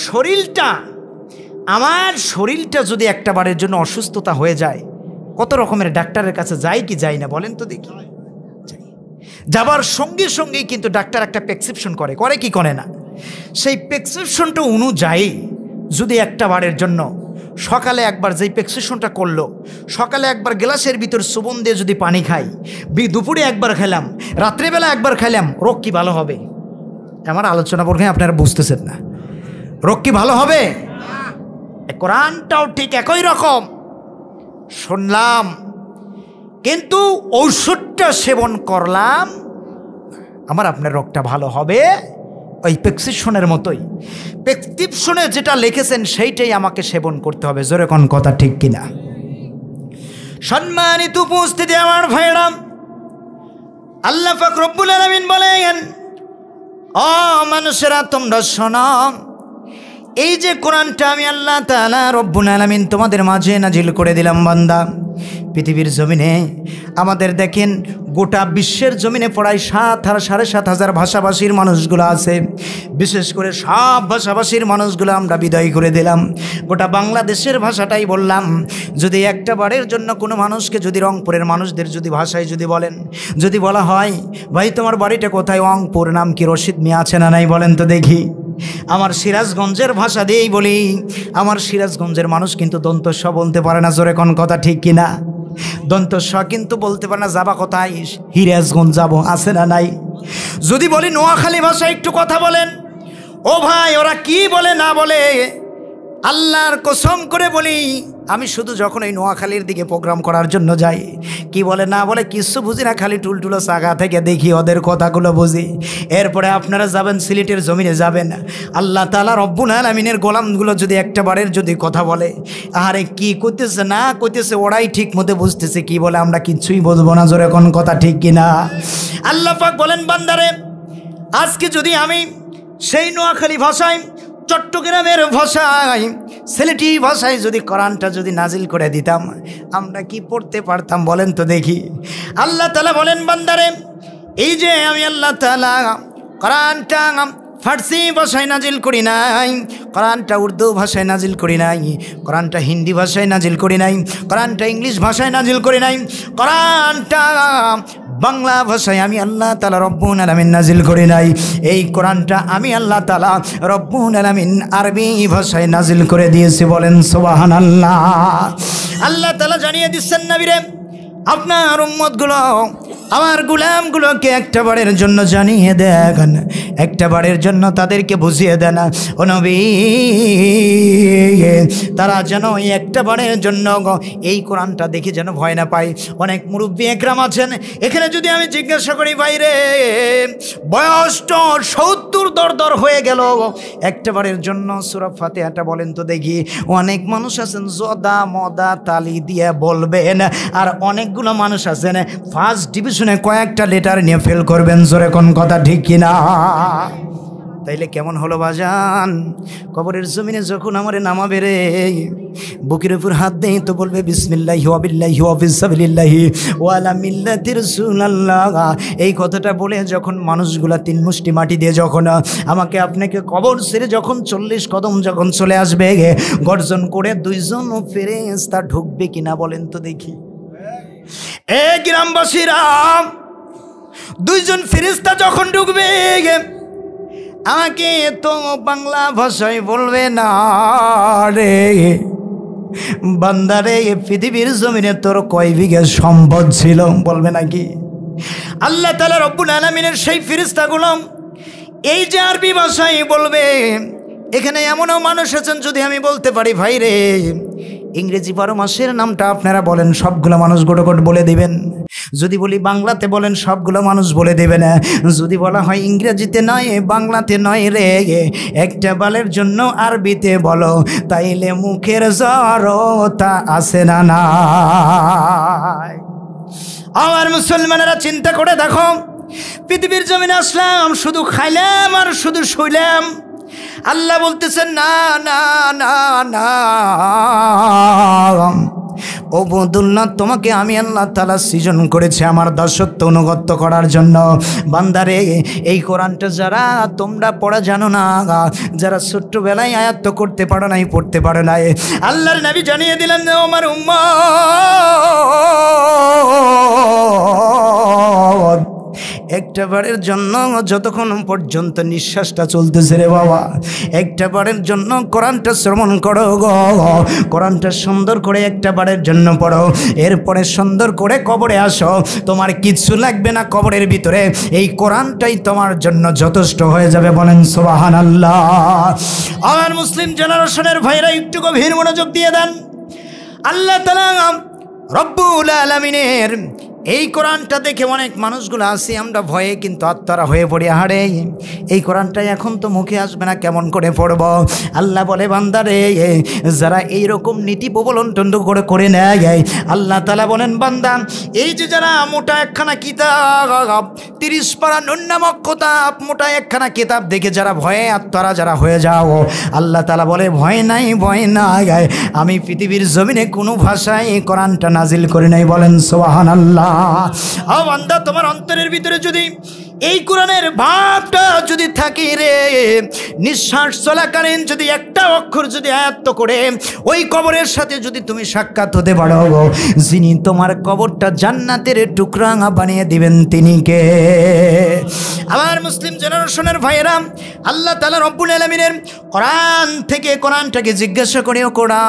শরীরটা যদি একটা বারের জন্য অসুস্থতা হয়ে যায়, কত রকমের ডাক্তারের কাছে যাই কি যাই না, বলেন তো দেখি? যাবার সঙ্গে সঙ্গেই কিন্তু ডাক্তার একটা প্রেসক্রিপশন করে কি করে না? সেই প্রেসক্রিপশনটা অনুযায়ী যদি একটা বারের জন্য সকালে একবার যেই প্রেসক্রিপশনটা করলো, সকালে একবার গ্লাসের ভিতর সুবন দিয়ে যদি পানি খাই, দুপুরে একবার খেলাম, রাত্রেবেলা একবার খেলাম, রোগ কি ভালো হবে? আমার আলোচনা বলতে আপনারা বুঝতেছেন না, রোগ কি ভালো হবে? কোরআনটাও ঠিক একই রকম শুনলাম, কিন্তু ঔষধটা সেবন করলাম, আমার আপনার রোগটা ভালো হবে ওই প্রেসক্রিপশনের মতোই। প্রেসক্রিপশনে যেটা লিখেছেন সেইটাই আমাকে সেবন করতে হবে। জোরে কোন কথা ঠিক কিনা? সম্মানিত উপস্থিতি আমার ভাইরা, আল্লাহ পাক রব্বুল আলামিন বলেন, ও মানুষেরা তোমরা শোনো, এই যে কোরআনটা আমি আল্লাহ তাআলা রব্বুল আলামিন তোমাদের মাঝে নাজিল করে দিলাম বান্দা, পৃথিবীর জমিনে আমাদের দেখেন গোটা বিশ্বের জমিনে প্রায় 7,500 ভাষাভাষীর মানুষগুলো আছে। বিশেষ করে সব ভাষাভাষীর মানুষগুলো আমরা বিদায় করে দিলাম, গোটা বাংলাদেশের ভাষাটাই বললাম। যদি একটা বারের জন্য কোনো মানুষকে যদি রংপুরের মানুষদের যদি ভাষায় যদি বলেন, যদি বলা হয় ভাই তোমার বাড়িটা কোথায়, রংপুর, নাম কি রশিদ মিয়া আছে না নাই বলেন তো দেখি। আমার সিরাজগঞ্জের ভাষা দিয়েই বলি, আমার সিরাজগঞ্জের মানুষ কিন্তু দন্ত স বলতে পারে না, জোরে কোন কথা ঠিক কিনা? দন্ত স কিন্তু বলতে পারে না। যাবা কোথায়? হিরাজগঞ্জ যাবো, আছে না নাই? যদি বলি নোয়াখালী ভাষায় একটু কথা বলেন, ও ভাই ওরা কি বলে না বলে, আল্লাহর কসম করে বলি আমি শুধু যখন এই নোয়াখালীর দিকে প্রোগ্রাম করার জন্য যাই, কি বলে না বলে কিচ্ছু বুঝি না, খালি টুলটুলো চাকা থেকে দেখি ওদের কথাগুলো বুঝি। এরপরে আপনারা যাবেন সিলেটের জমিনে যাবেন, আল্লাহ তাআলা রব্বুল আলামিনের গোলামগুলো যদি একটা বারের যদি কথা বলে, আরে কি করতেছে না করতেছে ওরাই ঠিক মতো বুঝতেছে কি বলে, আমরা কিচ্ছুই বুঝবো না, জোরে কোন কথা ঠিক কিনা? আল্লাহ পাক বলেন বান্দারে আজকে যদি আমি সেই নোয়াখালী ভাষায়, চট্টগ্রামের ভাষায়, সিলেটি ভাষায় যদি কোরআনটা যদি নাজিল করে দিতাম, আমরা কি পড়তে পারতাম বলেন তো দেখি? আল্লাহ তাআলা বলেন বান্দারে এই যে আমি আল্লাহ তাআলা কোরআনটা ফার্সি ভাষায় নাজিল করি নাই, কোরআনটা উর্দু ভাষায় নাজিল করি নাই, কোরআনটা হিন্দি ভাষায় নাজিল করি নাই, কোরআনটা ইংলিশ ভাষায় নাজিল করি নাই, কোরআনটা বাংলা ভাষায় আমি আল্লাহ তাআলা রব্বুল আলামিন নাজিল করি নাই। এই কোরআনটা আমি আল্লাহ তাআলা রব্বুল আলামিন আরবি ভাষায় নাজিল করে দিয়েছি, বলেন সুবহানাল্লাহ। আল্লাহ তাআলা জানিয়ে দিচ্ছেন নবীরে আপনার উম্মতগুলো, আমার গোলামগুলোকে একটা বারের জন্য জানিয়ে দেন, একটা বারের জন্য তাদেরকে বুঝিয়ে দেন ও নবী, তারা যেন একটা বারের জন্য এই কোরআনটা দেখে যেন ভয় না পায়। অনেক মুরব্বী একরাম আছেন এখানে, যদি আমি জিজ্ঞাসা করি বাইরে বয়স তো 70 দর হয়ে গেল, একটা বারের জন্য সূরা ফাতিহাটা বলেন তো দেখি। অনেক মানুষ আছেন জদা মদা তালি দিয়ে বলবেন, আর অনেকগুলো মানুষ আছেন ফার্স্ট ডিভিশনে কয়েকটা লেটার নিয়ে ফেল করবেন, জোরে কোন কথা ঠিক কিনা? তাইলে কেমন হলো বাজান? কবরের জমিনে যখন আমারে নামাবে রে, বুকের উপর হাত দিয়ে তো বলবে বিসমিল্লাহি ওয়া বিল্লাহি ওয়া ফিসাবিলিল্লাহি ওয়া আলা মিল্লাতি রাসূলুল্লাহ। এই কথাটা বলে যখন মানুষগুলা 3 মুষ্টি মাটি দিয়ে যখন আমাকে আপনাকে কবর ছেড়ে যখন 40 কদম যখন চলে আসবে, গর্জন করে 2 জন ফেরেশতা ঢুকবে কিনা বলেন তো দেখি? এ গ্রামবাসীরা, 2 জন ফেরেশতা যখন ঢুকবে, আমাকে তো বাংলা ভাষায় বলবে না রে বান্দারে পৃথিবীর জমিনে তোর কয় বিঘা সম্পদ ছিল, বলবে নাকি? আল্লাহ তাআলা রব্বুল আলামিনের সেই ফেরেশতাগুলো এই যে আরবি ভাষায় বলবে। এখানে এমনও মানুষ আছেন, যদি আমি বলতে পারি ভাই রে ইংরেজি 12 মাসের নামটা আপনারা বলেন, সবগুলো মানুষ গোটগোট বলে দিবেন। যদি বলি বাংলাতে বলেন, সবগুলো মানুষ বলে দেবেন। যদি বলা হয় ইংরেজিতে নয় বাংলাতে নয় রে, একটা বালের জন্য আরবিতে বলো, তাইলে মুখের জড়তা আছে না নাই? আমার মুসলমানেরা চিন্তা করে দেখো, পৃথিবীর জমিনে আসলাম শুধু খাইলাম আর শুধু শুইলাম। আল্লাহ বলতেছেন না না না না, ও বদুল্লাহ, তোমাকে আমি আল্লাহ তাআলা সৃজন করেছে আমার দাসত্ব অনুগত্য করার জন্য। বান্দারে এই কোরআনটা যারা তোমরা পড়া জানো না, যারা ছোট্টবেলায় আয়াত্ত করতে পারো নাই, পড়তে পারো নাই, আল্লাহর নবী জানিয়ে দিলেন আমার উম্মত একটা বারের জন্য যতক্ষণ পর্যন্ত নিঃশ্বাসটা চলতেছে রে বাবা, একটা বারের জন্য কোরআনটা শ্রবণ করো গো, কোরআনটা সুন্দর করে একটা বারের জন্য পড়ো, এরপরে সুন্দর করে কবরে আসো। তোমার কিচ্ছু লাগবে না কবরের ভিতরে, এই কোরআনটাই তোমার জন্য যথেষ্ট হয়ে যাবে, বলেন সুবহানাল্লাহ। আমার মুসলিম জেনারেশনের ভাইরা একটু গভীর মনোযোগ দিয়ে দেন। আল্লাহ তাআলা রব্বুল আলামিনের এই কোরআনটা দেখে অনেক মানুষগুলো আছি আমরা ভয়ে কিন্তু আত্মারা হয়ে পড়ি, আহারে এই কোরআনটাই এখন তো মুখে আসবে না, কেমন করে পড়ব? আল্লাহ বলে বান্দারে যারা এইরকম নীতি প্রবলন করে করে নেয়, আল্লাহ তাআলা বলেন বান্দা এই যে যারা মোটা একখানা কিতাব 32 পারা নুন নামক কিতাব, মোটা একখানা কিতাব দেখে যারা ভয়ে আত্মহারা যারা হয়ে যাও, আল্লাহ তাআলা বলে ভয় নাই, ভয় নাই, আমি পৃথিবীর জমিনে কোনো ভাষায় এই কোরআনটা নাজিল করি নাই। বলেন সুবহানাল্লাহ। ও বান্দা, তোমার অন্তরের ভিতরে যদি এই কোরআনের ভাবটা যদি থাকে রে, নিঃশ্বাস চলাকালীন যদি একটা অক্ষর যদি আয়ত্ত করে ওই কবরের সাথে যদি তুমি সাক্ষাৎ হতে পারো, যিনি তোমার কবরটা জান্নাতের টুকরা বানিয়ে দিবেন তিনি কে? আমার মুসলিম জেনারেশনের ভাইয়েরা, আল্লাহ তাআলা রব্বুল আলামিনের কোরআন থেকে কোরআনটাকে জিজ্ঞাসা করেও, কোরআন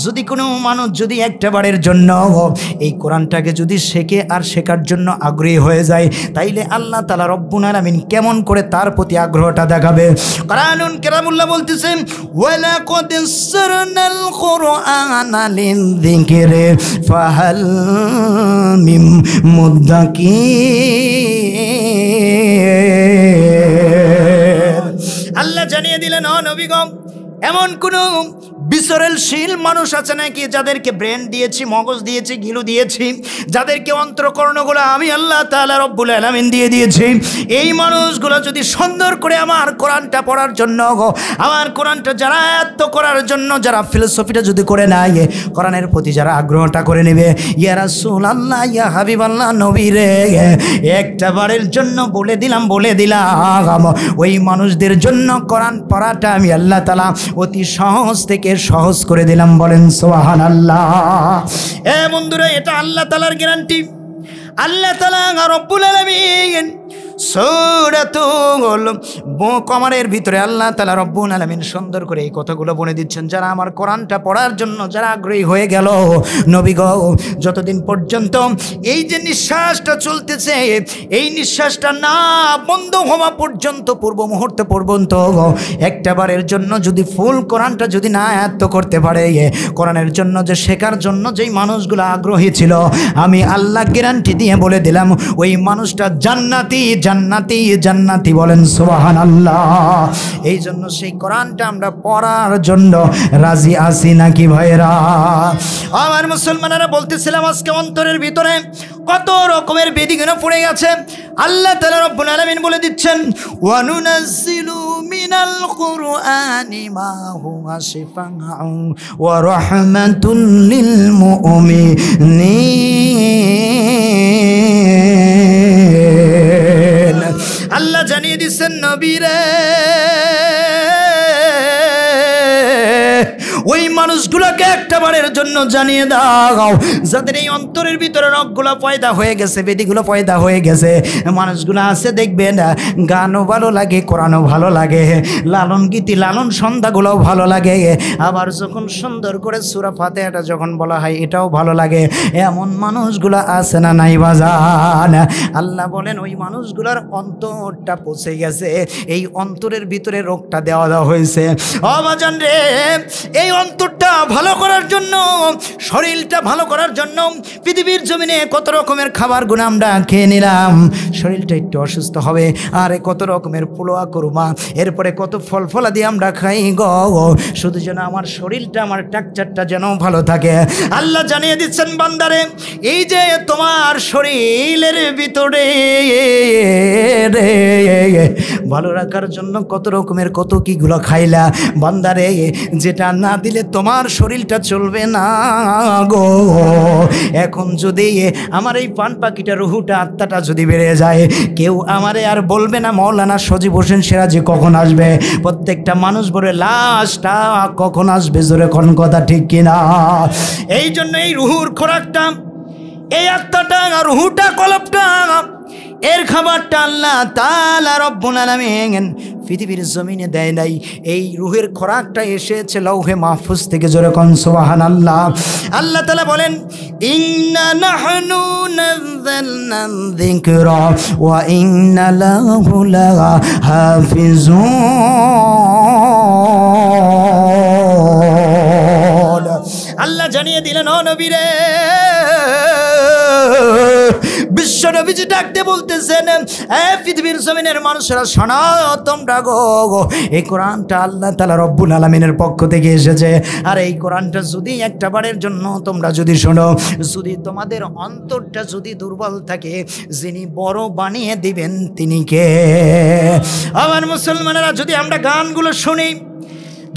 যদি কোনো মানুষ যদি একটা বারের জন্য এই কোরআনটাকে যদি শেখে আর শেখার জন্য আগ্রহী হয়ে যায়, তাইলে আল্লাহ তাআলা রব্বুল আলামিন কেমন করে তার প্রতি আগ্রহটা দেখাবে? কোরআনুন কালামুল্লাহ বলতেছেন, ওয়ালাকাদ সারনাল কুরআনা লিযিকরি ফাহাল মিন মুদ্দাকির। আল্লাহ জানিয়ে দিলেন, ও নবীগণ, এমন কোন বিচরণশীল মানুষ আছে নাকি যাদেরকে ব্রেন দিয়েছি, মগজ দিয়েছি, গিলু দিয়েছি, যাদেরকে অন্তরকর্ণগুলো আমি আল্লাহ তাআলা রব্বুল আলামিন দিয়ে দিয়েছি, এই মানুষগুলো যদি সুন্দর করে আমার কোরআনটা পড়ার জন্য, আমার কোরআনটা যারা আয়ত্ত করার জন্য যারা ফিলোসফিটা যদি করে নেয়, কোরআনের প্রতি যারা আগ্রহটা করে নেবে, ইয়া রাসূলুল্লাহ, ইয়া হাবিবাল্লাহ, নবী রে, একটা বারের জন্য বলে দিলাম ওই মানুষদের জন্য কোরআন পড়াটা আমি আল্লাহ তাআলা অতি সহজ থেকে সহজ করে দিলাম। বলেন সুবহানাল্লাহ। এ বন্ধুরা, এটা আল্লাহ তাআলার গ্যারান্টি। আল্লাহ তাআলা রব্বুল আলামিন সূরাতুল কমারের ভিতরে আল্লাহ তাআলা রব্বুল আলামিন সুন্দর করে এই কথাগুলো বলে দিচ্ছেন, যারা আমার কোরআনটা পড়ার জন্য যারা আগ্রহী হয়ে গেল, নবী গো, যতদিন পর্যন্ত এই যে নিঃশ্বাসটা চলতেছে, এই নিঃশ্বাসটা না বন্ধ হওয়া পর্যন্ত, পূর্ব মুহূর্ত পর্যন্ত একটা বারের জন্য যদি ফুল কোরআনটা যদি না আয়ত্ত করতে পারে, কোরআনের জন্য যে শেখার জন্য যেই মানুষগুলো আগ্রহী ছিল, আমি আল্লাহ গ্যারান্টি দিয়ে বলে দিলাম ওই মানুষটা জান্নাতি জান্নাতি জান্নাতি। বলেন সুবহানাল্লাহ। এই জন্য সেই কোরআনটা আমরা পড়ার জন্য রাজি আছি নাকি ভাইরা? আমার মুসলমানেরা, বলতেছিলাম আজকে অন্তরের ভিতরে কত রকমের বেদিগুলো পড়ে গেছে। আল্লাহ তাআলা রব্বুল আলামিন বলে দিচ্ছেন, ওয়া নুনাজ্জিলু মিনাল কুরআনি মা হুয়া শিফাআন ওয়া রাহমাতুল লিল মুমিনিন। আল্লাহ জানিয়ে দিচ্ছেন, নবীরে, ওই মানুষগুলোকে একটা বারের জন্য জানিয়ে দাও যাদের এই অন্তরের ভিতরে রগগুলো পয়দা হয়ে গেছে, বেদিগুলো পয়দা হয়ে গেছে। মানুষগুলো আছে দেখবেন, গানও ভালো লাগে, কোরআনও ভালো লাগে, লালন গীতি লালন সন্ধ্যাগুলোও ভালো লাগে, আবার যখন সুন্দর করে সূরা ফাতিহাটা যখন বলা হয় এটাও ভালো লাগে। এমন মানুষগুলো আছে না নাই বাজান? আল্লাহ বলেন ওই মানুষগুলোর অন্তরটা পচে গেছে, এই অন্তরের ভিতরে রোগটা দেওয়া হয়েছে। ও বাজান রে, এই অন্তরটা ভালো করার জন্য, শরীরটা ভালো করার জন্য পৃথিবীর জমিনে কত রকমের খাবারগুলো আমরা খেয়ে নিলাম, শরীরটা একটু অসুস্থ হবে, আর কত রকমের পোলোয়া কুরমা, এরপরে কত ফল ফলাদি আমরা খাই গো, শুধু যেন আমার শরীরটা, আমার টাকচারটা যেন ভালো থাকে। আল্লাহ জানিয়ে দিচ্ছেন, বান্দারে, এই যে তোমার শরীরের ভিতরে ভালো রাখার জন্য কত রকমের কত কিগুলো খাইলা, বান্দারে, যেটা না দিলে তোমার শরীরটা চলবে না গো। এখন যদি আমার এই পান পাখিটা, রুহুটা, আত্মাটা যদি বেড়ে যায়, কেউ আমারে আর বলবে না মৌলানা সজীব হোসেন সিরাজি কখন আসবে, প্রত্যেকটা মানুষ বলে লাশটা কখন আসবে, জোরে কোন কথা ঠিক কিনা? এই জন্য এই রুহুর খোরাকটা, এই আত্মাটা, রুহুটা, কলবটা, এর খাবারটা আল্লাহ তাআলা রব্বুল আলামিন পৃথিবীর জমিনে দেয় নাই। এই রুহের খোরাকটা এসেছে লৌহে মাহফুজ থেকে, জোরে কোন সুবহানাল্লাহ। আল্লাহ তাআলা বলেন, ইন্না নাহনু নাযালনা যিকরা ওয়া ইন্না লাহু লাহাফিজুন। আল্লাহ জানিয়ে দিলেন, ও নবী রে, বিশ্ব নবীজি ডাকতে বলতেছেন, পৃথিবীর জমিনের মানুষেরা শোনো তোমরা গো, এই কোরআনটা আল্লাহ তাআলা রব্বুল আলামিনের পক্ষ থেকে এসেছে। আর এই কোরআনটা যদি একটা বারের জন্য তোমরা যদি শোনো, যদি তোমাদের অন্তরটা যদি দুর্বল থাকে, যিনি বড় বানিয়ে দিবেন তিনি কে? আমার মুসলমানেরা, যদি আমরা গানগুলো শুনি,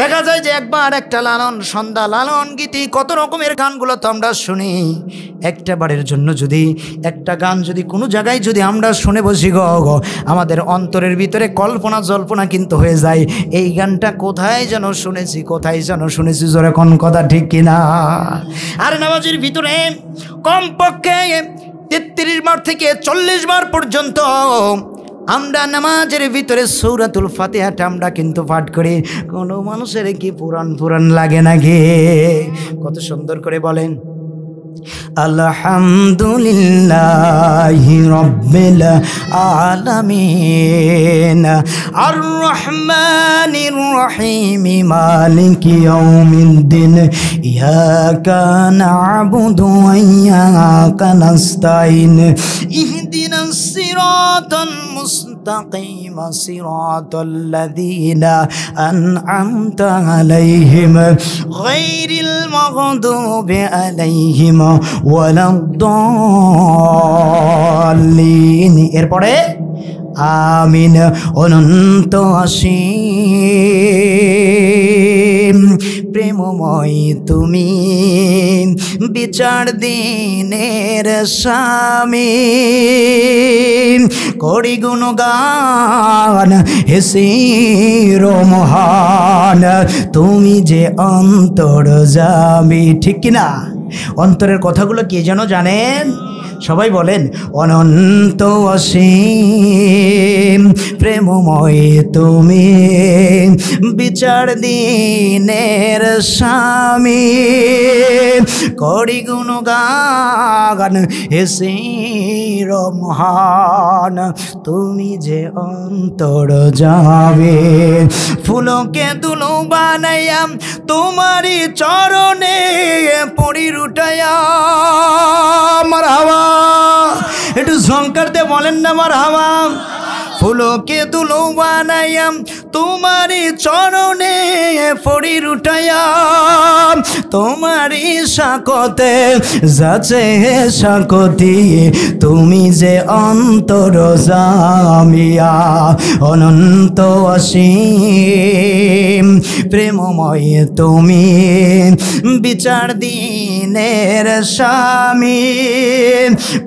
দেখা যায় যে একবার একটা লালন সন্ধ্যা, লালন গীতি, কত রকমের গানগুলো তো আমরা শুনি। একটা বারের জন্য যদি একটা গান যদি কোনো জায়গায় যদি আমরা শুনে বসি গো, আমাদের অন্তরের ভিতরে কল্পনা জল্পনা কিন্তু হয়ে যায়, এই গানটা কোথায় যেন শুনেছি, কোথায় যেন শুনেছি, জোরে কোন কথা ঠিক কিনা? আর নামাজের ভিতরে কমপক্ষে 33 বার থেকে 40 বার পর্যন্ত আমরা নামাজের ভিতরে সূরাতুল ফাতিহাটা আমরা কিন্তু পাঠ করি। কোনো মানুষের কি পুরাণ লাগে নাকি? কত সুন্দর করে বলেন, আলহামদুলিল্লাহি রাব্বিল আলামিন আর রহমানির রহিম মালিকি ইয়াউমিদ্দিন ইয়াকা না'বুদু ওয়া ইয়াকা নাস্তাইন ইহদিনাস সিরাতাল মুস্তাকিম সিরাতাল লাযীনা আন'আমতা আলাইহিম গায়রিল মাগদুবি আলাইহিম ওয়ালাদ-দাল্লিন। এরপরে আমিন। অনন্ত অসীম প্রেমময় তুমি, বিচার দিনের স্বামী, করি গুণগান হেসির মহান, তুমি যে অন্তর্যামী। ঠিক কিনা? অন্তরের কথাগুলো কে যেন জানেন? সবাই বলেন, অনন্ত অসীম প্রেমময় তুমি, বিচার দিনের স্বামী, করি গুণগান হেসির মহান, তুমি যে অন্তর্যামী। ফুলকে তুলো বানাইয়া তোমারি চরণে পড়ি রুটাইয়া। মারহাবা, একটু ঝংকার দিয়ে বলেন না মারহাবা। ফুলকে তুলো বানাইয়া তোমারি চরণে পড়ি রুটাইয়া, তোমারি সাকতে যাচে সাকতি, তুমি যে অন্তর্যামিয়া। অনন্ত অসীম প্রেমময় তুমি, বিচার দিনের স্বামী,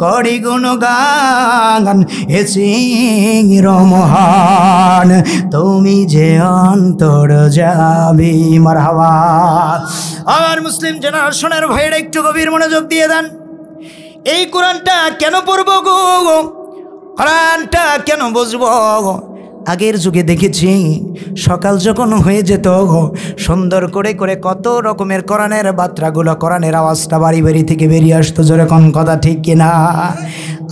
করি গুণগান হেসির মহান, তুমি যে অন্তর্যামী। মারহাবা। আমার মুসলিম জেনারেশনের ভাইয়েরা একটু গভীর মনোযোগ দিয়ে দেন। এই কোরআনটা কেন পড়বো গো? কোরআনটা কেন বুঝবো? আগের যুগে দেখেছি, সকাল যখন হয়ে যেত সুন্দর করে করে কত রকমের কোরআনের বার্তাগুলো, কোরআনের আওয়াজটা বাড়ি বাড়ি থেকে বেরিয়ে আসতো। জোরে কোন কথা ঠিক কিনা?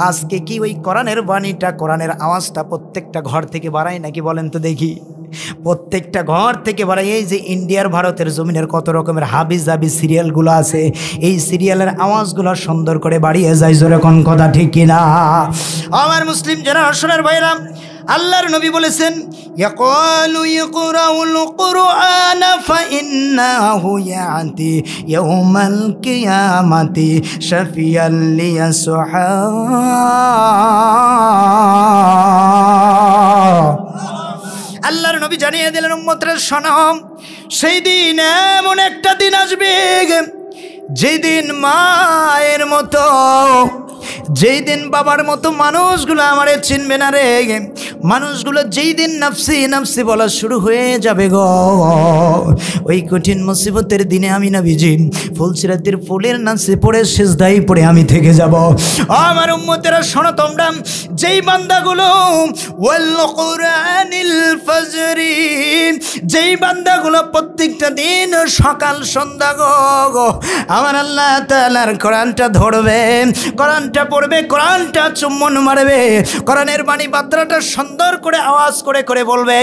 আজকে কি ওই কোরআনের বাণীটা, কোরআনের আওয়াজটা প্রত্যেকটা ঘর থেকে বাড়ায় নাকি? বলেন তো দেখি। প্রত্যেকটা ঘর থেকে বাড়ায়। এই যে ইন্ডিয়ার ভারতের জমিনের কত রকমের হাবিজ হাবিজ সিরিয়ালগুলো আছে, এই সিরিয়ালের আওয়াজগুলো সুন্দর করে বাড়িয়ে যায়। জোরে কোন কথা ঠিক কিনা? আমার মুসলিম জেনারেশনের ভাইরা, আল্লাহর নবী বলেছেন, ইয়াকুলু ইকরাউল কুরআন ফাইন্নাহু ইয়াতি ইয়াউমাল কিয়ামাতি শাফিয়াল লিয়াসহা। আল্লাহর নবী জানিয়ে দিলেন, উম্মতরা শোনো, সেই দিন এমন একটা দিন আসবে, যেই দিন মায়ের মতো, যেই দিন বাবার মতো মানুষগুলো আমারে চিনবে না রে। মানুষগুলো যেই দিন নাফসি নাফসি বলা শুরু হয়ে যাবে গো, ওই কঠিন মুসিবতের দিনে আমি নবীজি ফুলসিরাতের ফুলের নাচে পড়ে সিজদায় পড়ে আমি থেকে যাব। আমার উম্মতেরা শোনো তোমরা, যেই বান্দাগুলো ওয়াল কুরআনিল ফাজরি, যেই বান্দাগুলো প্রত্যেকটা দিন সকাল সন্ধ্যা গো আমার আল্লাহ তাআলার কোরআনটা ধরবে, কোরআনটা পড়বে, কোরআনটা চুম্বন মারবে, কোরআনের বাণী বার্তাটা সুন্দর করে আওয়াজ করে করে বলবে।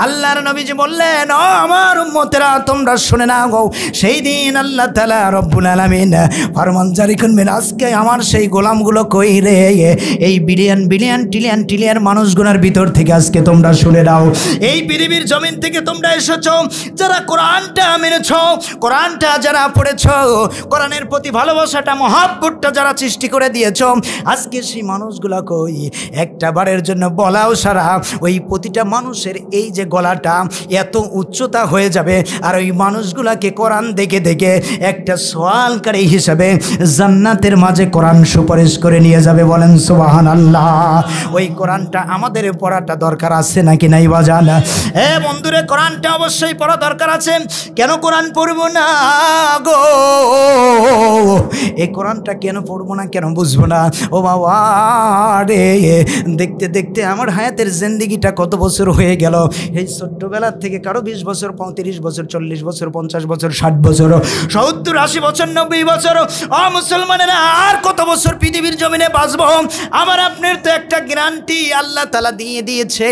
আল্লাহর নবীজি বললেন, ও আমার উম্মতেরা তোমরা শুনে নাও গো, সেই দিন আল্লাহ তাআলা রব্বুল আলামিন ফরমান জারি করবেন, আজকে আমার সেই গোলামগুলো কই রে? এই বিলিয়ন বিলিয়ন ট্রিলিয়ন ট্রিলিয়ন মানুষগুলোর ভিতর থেকে আজকে তোমরা শুনে নাও, এই পৃথিবীর জমিন থেকে তোমরা এসেছো যারা কোরআনটা মেনেছ, কোরআনটা যারা পড়েছ, কোরআনের প্রতি ভালোবাসাটা মহাব্বতটা যারা সৃষ্টি করে দিয়েছ, আজকে সেই মানুষগুলা কই? একটা বারের জন্য বলাও সারা ওই প্রতিটা মানুষের এই যে গলাটা এত উচ্চতা হয়ে যাবে, আর ওই মানুষগুলাকে কোরআন দেখে দেখে একটা সওয়ালকারী হিসাবে জান্নাতের মাঝে কোরআন সুপারিশ করে নিয়ে যাবে। বলেন সুবহানাল্লাহ। ওই কোরআনটা আমাদের পড়াটা দরকার আছে নাকি নাই বাজান? বন্ধুরে, কোরআনটা অবশ্যই পড়া দরকার আছে। কেন কোরআন পড়বো না গো? এই কোরআনটা কেন পড়বো না, কেন বুঝবো না? ও বাবা রে, দেখতে দেখতে আমার হায়াতের জিন্দেগিটা কত বছর হয়ে গেল। এই ছোট্টবেলার থেকে কারো 20 বছর, 35 বছর, 40 বছর, 50 বছর, 60 বছর, 70, 80 বছর, 90 বছর। ও মুসলমানেরা, আর কত বছর পৃথিবীর জমিনে বাঁচবো? আমার আপনার তো একটা গ্যারান্টি আল্লাহ তাআলা দিয়ে দিয়েছে,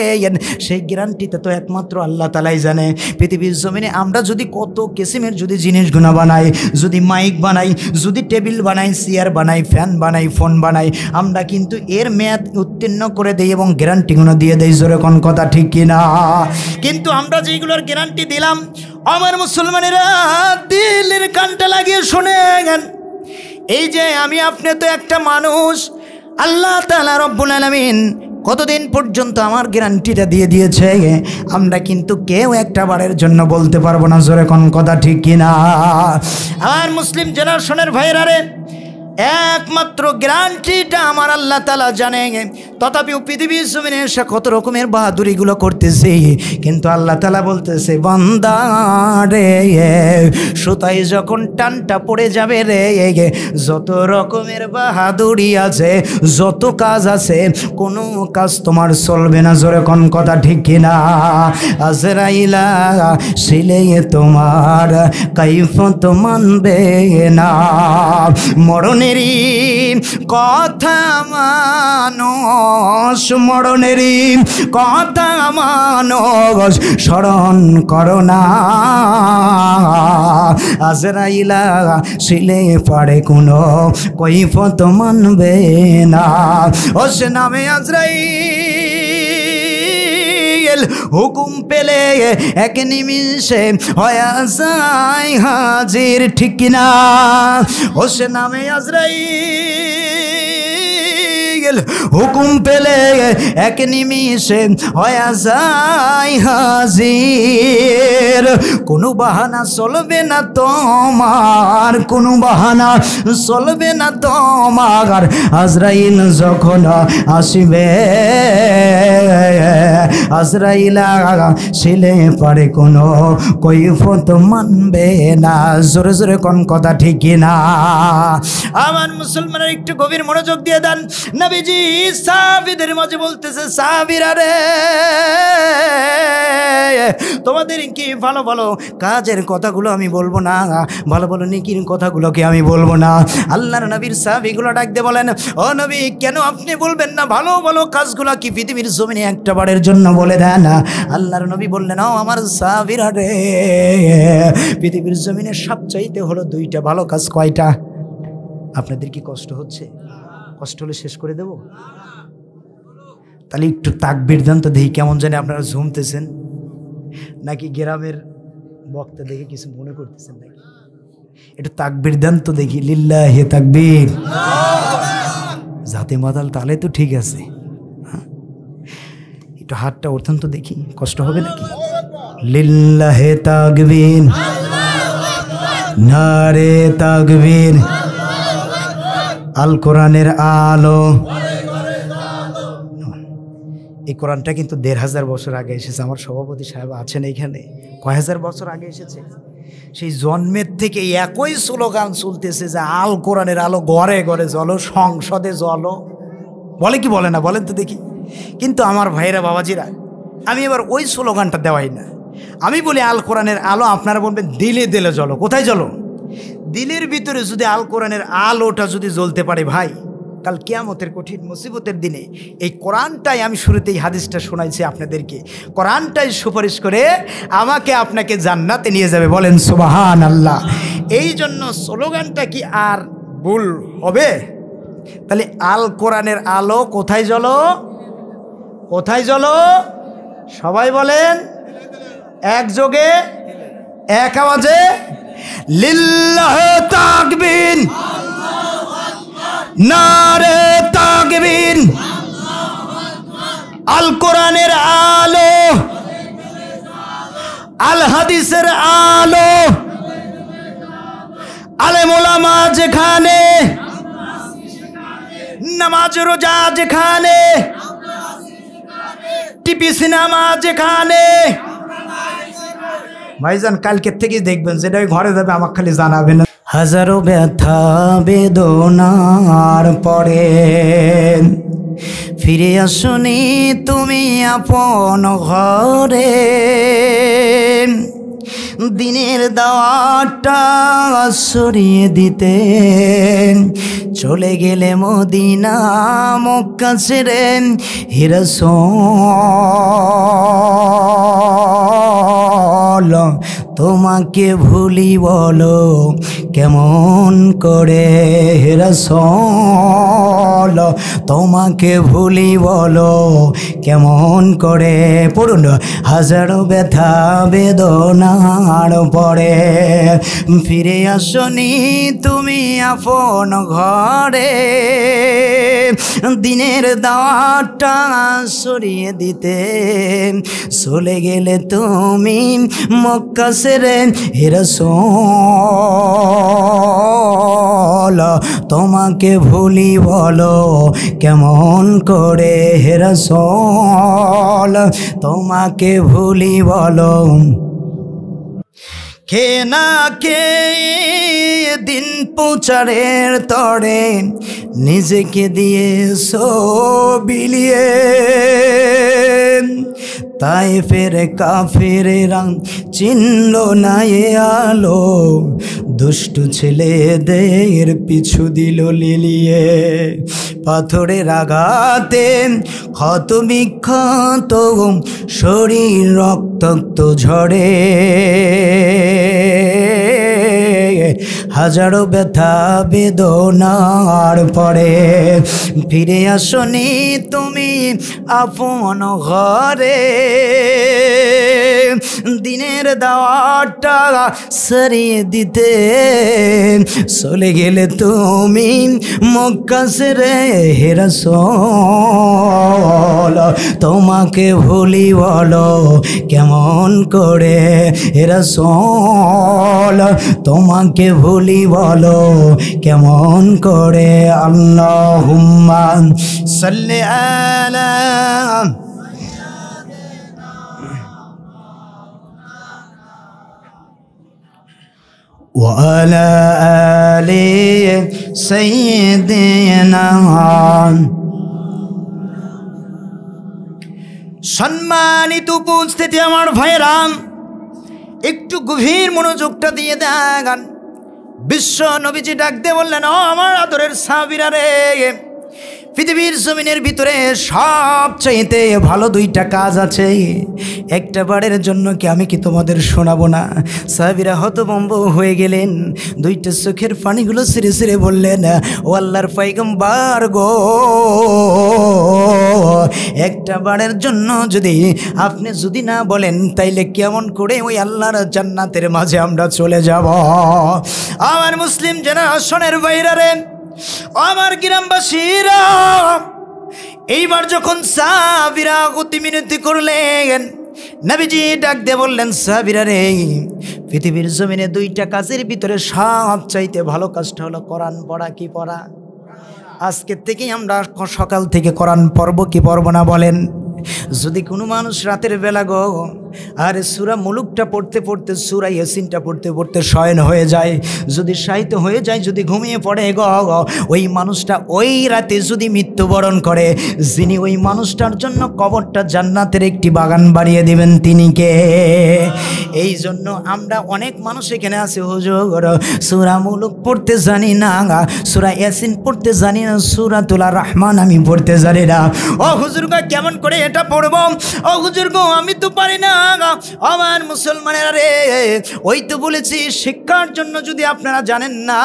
সেই গ্যারান্টিতে তো একমাত্র আল্লাহ তাআলাই জানে। পৃথিবীর জমিনে আমরা যদি কত কিসিমের যদি জিনিসগুলো বানাই, যদি মাইক বানাই, যদি টেবিল বানাই, চেয়ার বানাই, ফ্যান বানাই, ফোন বানাই, আমরা কিন্তু এর মেয়াদ উত্তীর্ণ করে দেই এবং গ্যারান্টিগুলো দিয়ে দেই। জোরে কোন কথা ঠিক কিনা? কিন্তু আমরা যেগুলোর গ্যারান্টি দিলাম, আমার মুসলমানেরা দিলের কানটা লাগিয়ে শুনেন। এই যে আমি আপনি তো একটা মানুষ, আল্লাহ তাআলা রব্বুল আলামিন কতদিন পর্যন্ত আমার গ্যারান্টিটা দিয়ে দিয়েছে, আমরা কিন্তু কেউ একটা বারের জন্য বলতে পারবো না। জোরে কোন কথা ঠিক কিনা? আর মুসলিম জেনারেশনের ভাইয়েরা রে, একমাত্র গ্যারান্টিটা আমার আল্লাহ তাআলা জানে। তথাপিও পৃথিবীর জমিনে এসে কত রকমের বাহাদুরিগুলো করতেছে, কিন্তু আল্লাহ তাআলা বলতেছে, বান্দা রে, সুতায় যখন টানটা পড়ে যাবে রে, যত রকমের বাহাদুরি আছে, যত কাজ আছে, কোনো কাজ তোমার চলবে না। জোরে কোন কথা ঠিক কিনা? আজরাইলা সিলে তোমার কাইফত মানবে না, মরণেরই কথা মানুষ, মরণেরই কথা মানুষ স্মরণ করো না। আজরাইলা সিলে পারে কোনো কৈফত মানবে না। ও সে নামে আজরাইল হুকুম পেলে এক নিমিষে হয়ে যায় হাজির, ঠিক কিনা? ও সে নামে আজরাইল হুকুম পেলে এক নিমিষে হয়ে যায় হাজির। কোনো বাহানা চলবে না তোমার, কোনো বাহানা চলবে না তোমার। আজরাইল যখন আসিবে, আজরাইলা ছিলে পারে কোনো কৈফত মানবে না। জোরে জোরে কোন কথা ঠিক না? আমার মুসলমানের একটু গভীর মনোযোগ দিয়ে দেন। নবীজি সাহাবীদের মাঝে বলতেছে, সাহাবীরা রে, তোমাদের কি ভালো ভালো কাজের কথাগুলো আমি বলবো না, ভালো ভালো নেকির কথাগুলোকে আমি বলবো না? আল্লাহর নবীর সাহাবীগুলো ডাক দিয়ে বলেন, ও নবী, কেন আপনি বলবেন না? ভালো ভালো কাজগুলো কি পৃথিবীর জমিনে একটা বারের জন্য বলে দেন? আল্লাহর নবী বললেন, ও আমার সাহাবীরা রে, পৃথিবীর জমিনে সবচাইতে হলো 2টা ভালো কাজ। কয়টা? আপনাদের কি কষ্ট হচ্ছে? কষ্ট হলে শেষ করে দেব? তাহলে একটু তাকবীর দেন তো দেখি, কেমন জানি আপনারা ঝুমতেছেন নাকি গ্রামের বক্তা দেখে কিছু মনে করতেছেন নাকি? একটু তাকবীর দেন তো দেখি। লিল্লাহি তাকবীর। যাতে মাতাল তাহলে তো ঠিক আছে। একটু হাতটা ওঠান তো দেখি, কষ্ট হবে নাকি? লিল্লাহি তাকবীর, নারে তাকবীর। আল কোরআনের আলো। এই কোরআনটা কিন্তু 1500 বছর আগে এসেছে। আমার সভাপতি সাহেব আছেন এইখানে, কয় হাজার বছর আগে এসেছে। সেই জন্মের থেকে একই স্লোগান চলতেছে যে আল কোরআনের আলো ঘরে ঘরে জ্বলো, সংসদে জ্বলো। বলে কি বলে না বলেন তো দেখি? কিন্তু আমার ভাইরা বাবাজিরা, আমি এবার ওই স্লোগানটা দেওয়াই না, আমি বলি আল কোরআনের আলো। আপনারা বলবেন দিলে দিলে জ্বলো। কোথায় জ্বলো? দিলের ভিতরে যদি আল কোরআনের আলোটা যদি জ্বলতে পারে ভাই, কাল কিয়ামতের কঠিন মুসিবতের দিনে এই কোরআনটাই, আমি শুরুতেই হাদিসটা শোনাইছি আপনাদেরকে, কোরআনটাই সুপারিশ করে আমাকে আপনাকে জান্নাতে নিয়ে যাবে। বলেন সুবহানাল্লাহ। এই জন্য স্লোগানটা কি আর ভুল হবে? তাহলে আল কোরআনের আলো কোথায় জ্বলো? কোথায় জ্বলো? সবাই বলেন একযোগে এক আওয়াজে, লিল্লাহে তাকবীর, নারে তাকবীর। আল কোরআনের আলো, আল হাদিসের আলো, আলেম ওলামা যেখানে, নামাজ রোজা যেখানে, টিভি সিনেমা যেখানে। ভাইজান কালকের থেকে দেখবেন, যেটা ঘরে যাবে আমাকে খালি জানাবেন। হাজারো ব্যথা বেদনার পরে ফিরে আসনি তুমি আপন ঘরে, দিনের দাওয়াতটা সরিয়ে দিতে চলে গেলে মদিনা মক্কা ছেড়ে হে রাসূল, তোমাকে ভুলি বলো কেমন করে, হে রাসূল তোমাকে ভুলি বলো কেমন করে। পড়ুন, হাজারো ব্যথা বেদনার পরে ফিরে আসনি তুমি আপন ঘরে, দিনের দাওয়াতটা সরিয়ে দিতে চলে গেলে তুমি মক্কা ছেড়ে হে রাসূল, তোমাকে ভুলি বলো কেমন করে, হে রাসূল তোমাকে ভুলি বলো। কে না কে দিন প্রচারের তরে নিজেকে দিয়েছো বিলিয়ে, তাই ফের কাফেরেরা চিনল না এ আলো, দুষ্টু ছেলেদের পিছু দিল লিলিয়ে। পাথরের আঘাতে ক্ষত বিক্ষত শরীর রক্তাক্ত ঝরে, হাজারো ব্যথা বেদনার পরে ফিরে আসনি তুমি আপন ঘরে, দিনের দাওয়াতটা সরিয়ে দিতে চলে গেলে তুমি মক্কা ছেড়ে হে রাসূল, তোমাকে ভুলি বলো কেমন করে, হে রাসূল তোমাকে ভুলি বলো কেমন করে। আল্লাহুম্মা সাল্লি আলা وعلى آل سيدنا। সম্মানিত উপস্থিতি আমার ভাইরা, একটু গভীর মনোযোগটা দিয়ে দেখান। বিশ্ব নবীজি ডাক দিয়ে বললেন, ও আমার আদরের সাহাবীরা রে, পৃথিবীর জমিনের ভিতরে সবচাইতে ভালো দুইটা কাজ আছে, একটা বারের জন্য কি আমি কি তোমাদের শোনাবো না? সাহাবীরা হতভম্ব হয়ে গেলেন, দুইটা চোখের পানিগুলো ছিঁড়ে ছিঁড়ে বললেন, ও আল্লাহর পয়গম্বর গো, একটা বারের জন্য যদি আপনি যদি না বলেন তাইলে কেমন করে ওই আল্লাহর জান্নাতের মাঝে আমরা চলে যাব? আমার মুসলিম জেনারেশনের বাইরে, আমার গ্রামবাসীরা, এইবার যখন সাহাবীরা অতি মিনতি করলেন, নবীজি ডাক দিয়ে বললেন, সাহাবীরা রে, পৃথিবীর জমিনে দুইটা কাজের ভিতরে সবচাইতে ভালো কাজটা হলো কোরআন পড়া। কি পড়া? আজকের থেকেই আমরা সকাল থেকে কোরআন পড়ব কি পড়ব না বলেন? যদি কোনো মানুষ রাতের বেলা গো আর সূরা মুলুকটা পড়তে পড়তে সূরা ইয়াসিনটা পড়তে পড়তে শয়ন হয়ে যায়, যদি শায়িত হয়ে যায়, যদি ঘুমিয়ে পড়ে গো, ওই মানুষটা ওই রাতে যদি মৃত্যুবরণ করে, যিনি ওই মানুষটার জন্য কবরটা জান্নাতের একটি বাগান বানিয়ে দিবেন তিনি কে? এই জন্য আমরা অনেক মানুষ এখানে আছে, হুজুর সূরা মুলুক পড়তে জানি না, সূরা ইয়াসিন পড়তে জানি না, সূরাতুল রহমান আমি পড়তে জানি না। ও হুজুর গো কেমন করে এটা পড়ব? ও হুজুর গো আমি তো পারি না। আমার মুসলমানেরা রে, ওই তো বলেছি শিক্ষার জন্য যদি আপনারা জানেন না,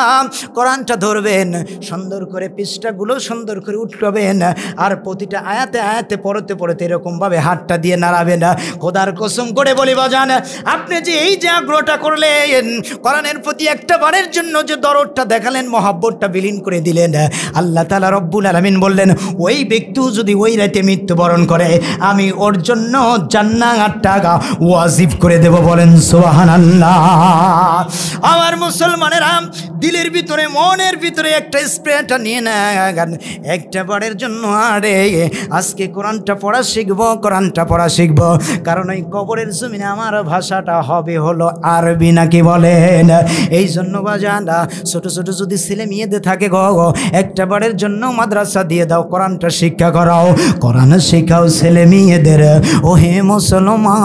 কোরআনটা ধরবেন, সুন্দর করে পৃষ্ঠাগুলো সুন্দর করে উঠাবেন, আর প্রতিটা আয়াতে আয়াতে পড়তে পড়তে এরকমভাবে হাতটা দিয়ে নাড়াবেন। খোদার কসম করে বলি বাজান, আপনি যে এই যে আগ্রহটা করলেন কোরআনের প্রতি একটা বারের জন্য যে দরদটা দেখালেন, মহাব্বতটা বিলীন করে দিলেন, আল্লাহ তাআলা রব্বুল আলামিন বললেন ওই ব্যক্তিও যদি ওই রাতে মৃত্যুবরণ করে, আমি ওর জন্য জান্নাতটা ওয়াজিব করে দেব। বলেন সুবহানাল্লাহ। আমার মুসলমানেরা দিলের ভিতরে মনের ভিতরে একটা স্প্রেটা নিয়ে নেন, একটা বারের জন্য আরে আজকে কোরআনটা পড়া শিখবো, কোরআনটা পড়া শিখবো, কারণ ওই কবরের জমিনে আমার ভাষাটা হবে হলো আরবি, নাকি বলেন? এই জন্য বাজানা ছোট ছোট যদি ছেলে মেয়েদের থাকে গো, একটা বারের জন্য মাদ্রাসা দিয়ে দাও, কোরআনটা শিক্ষা করাও, কোরআন শেখাও ছেলে মেয়েদের। ও হে মুসলমান,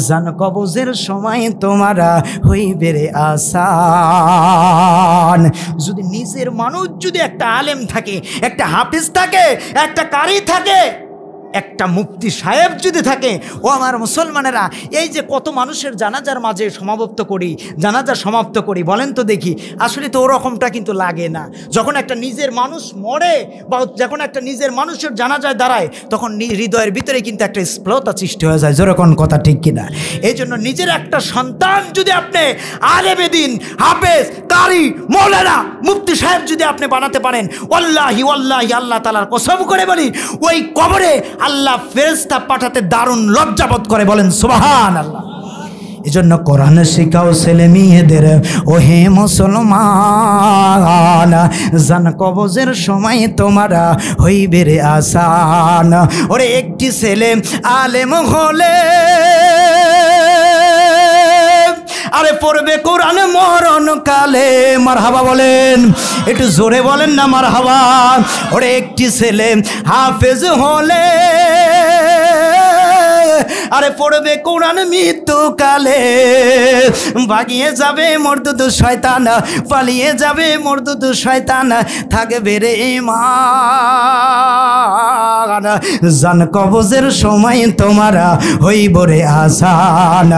জান কবজের সময় তোমারা হইবে রে আসান। যদি নিজের মানুষ যদি একটা আলেম থাকে, একটা হাফিজ থাকে, একটা কারি থাকে, একটা মুফতি সাহেব যদি থাকে, ও আমার মুসলমানেরা, এই যে কত মানুষের জানাজার মাঝে সমাপ্ত করি, জানাজা সমাপ্ত করি, বলেন তো দেখি, আসলে তো ওরকমটা কিন্তু লাগে না। যখন একটা নিজের মানুষ মরে বা যখন একটা নিজের মানুষের জানাজায় দাঁড়ায়, তখন হৃদয়ের ভিতরে কিন্তু একটা স্ফলতা সৃষ্টি হয়ে যায়। যেরকম কথা ঠিক কিনা? এই জন্য নিজের একটা সন্তান যদি আপনি আলেমে দ্বীন, হাফেজ, কারি, মৌলানা, মুফতি সাহেব যদি আপনি বানাতে পারেন, ওয়াল্লাহি ওয়াল্লাহি আল্লাহ তাআলার কসম করে বলি, ওই কবরে আল্লাহ ফেরেশতা পাঠাতে দারুণ লজ্জাবোধ করে। বলেন সুবহানাল্লাহ। এজন্য কোরআন শিখাও ছেলে মেয়েদের। ও হে মুসলমান, জান কবজের সময় তোমারা হইবে রে আসান। ওরে একটি ছেলে আলেম হলে আরে পড়বে কোরআন মরণ কালে। মারহাবা বলেন, একটু জোরে বলেন না মারহাবা। ওরে একটি ছেলে হাফেজ হলে আরে পড়বে কোরআন মৃত্যুকালে, ভাগিয়ে যাবে মর্দুদ শয়তান, পালিয়ে যাবে মর্দুদ শয়তান, থাকবে রে ঈমান। জান কবজের সময় তোমারা হইব রে আসান।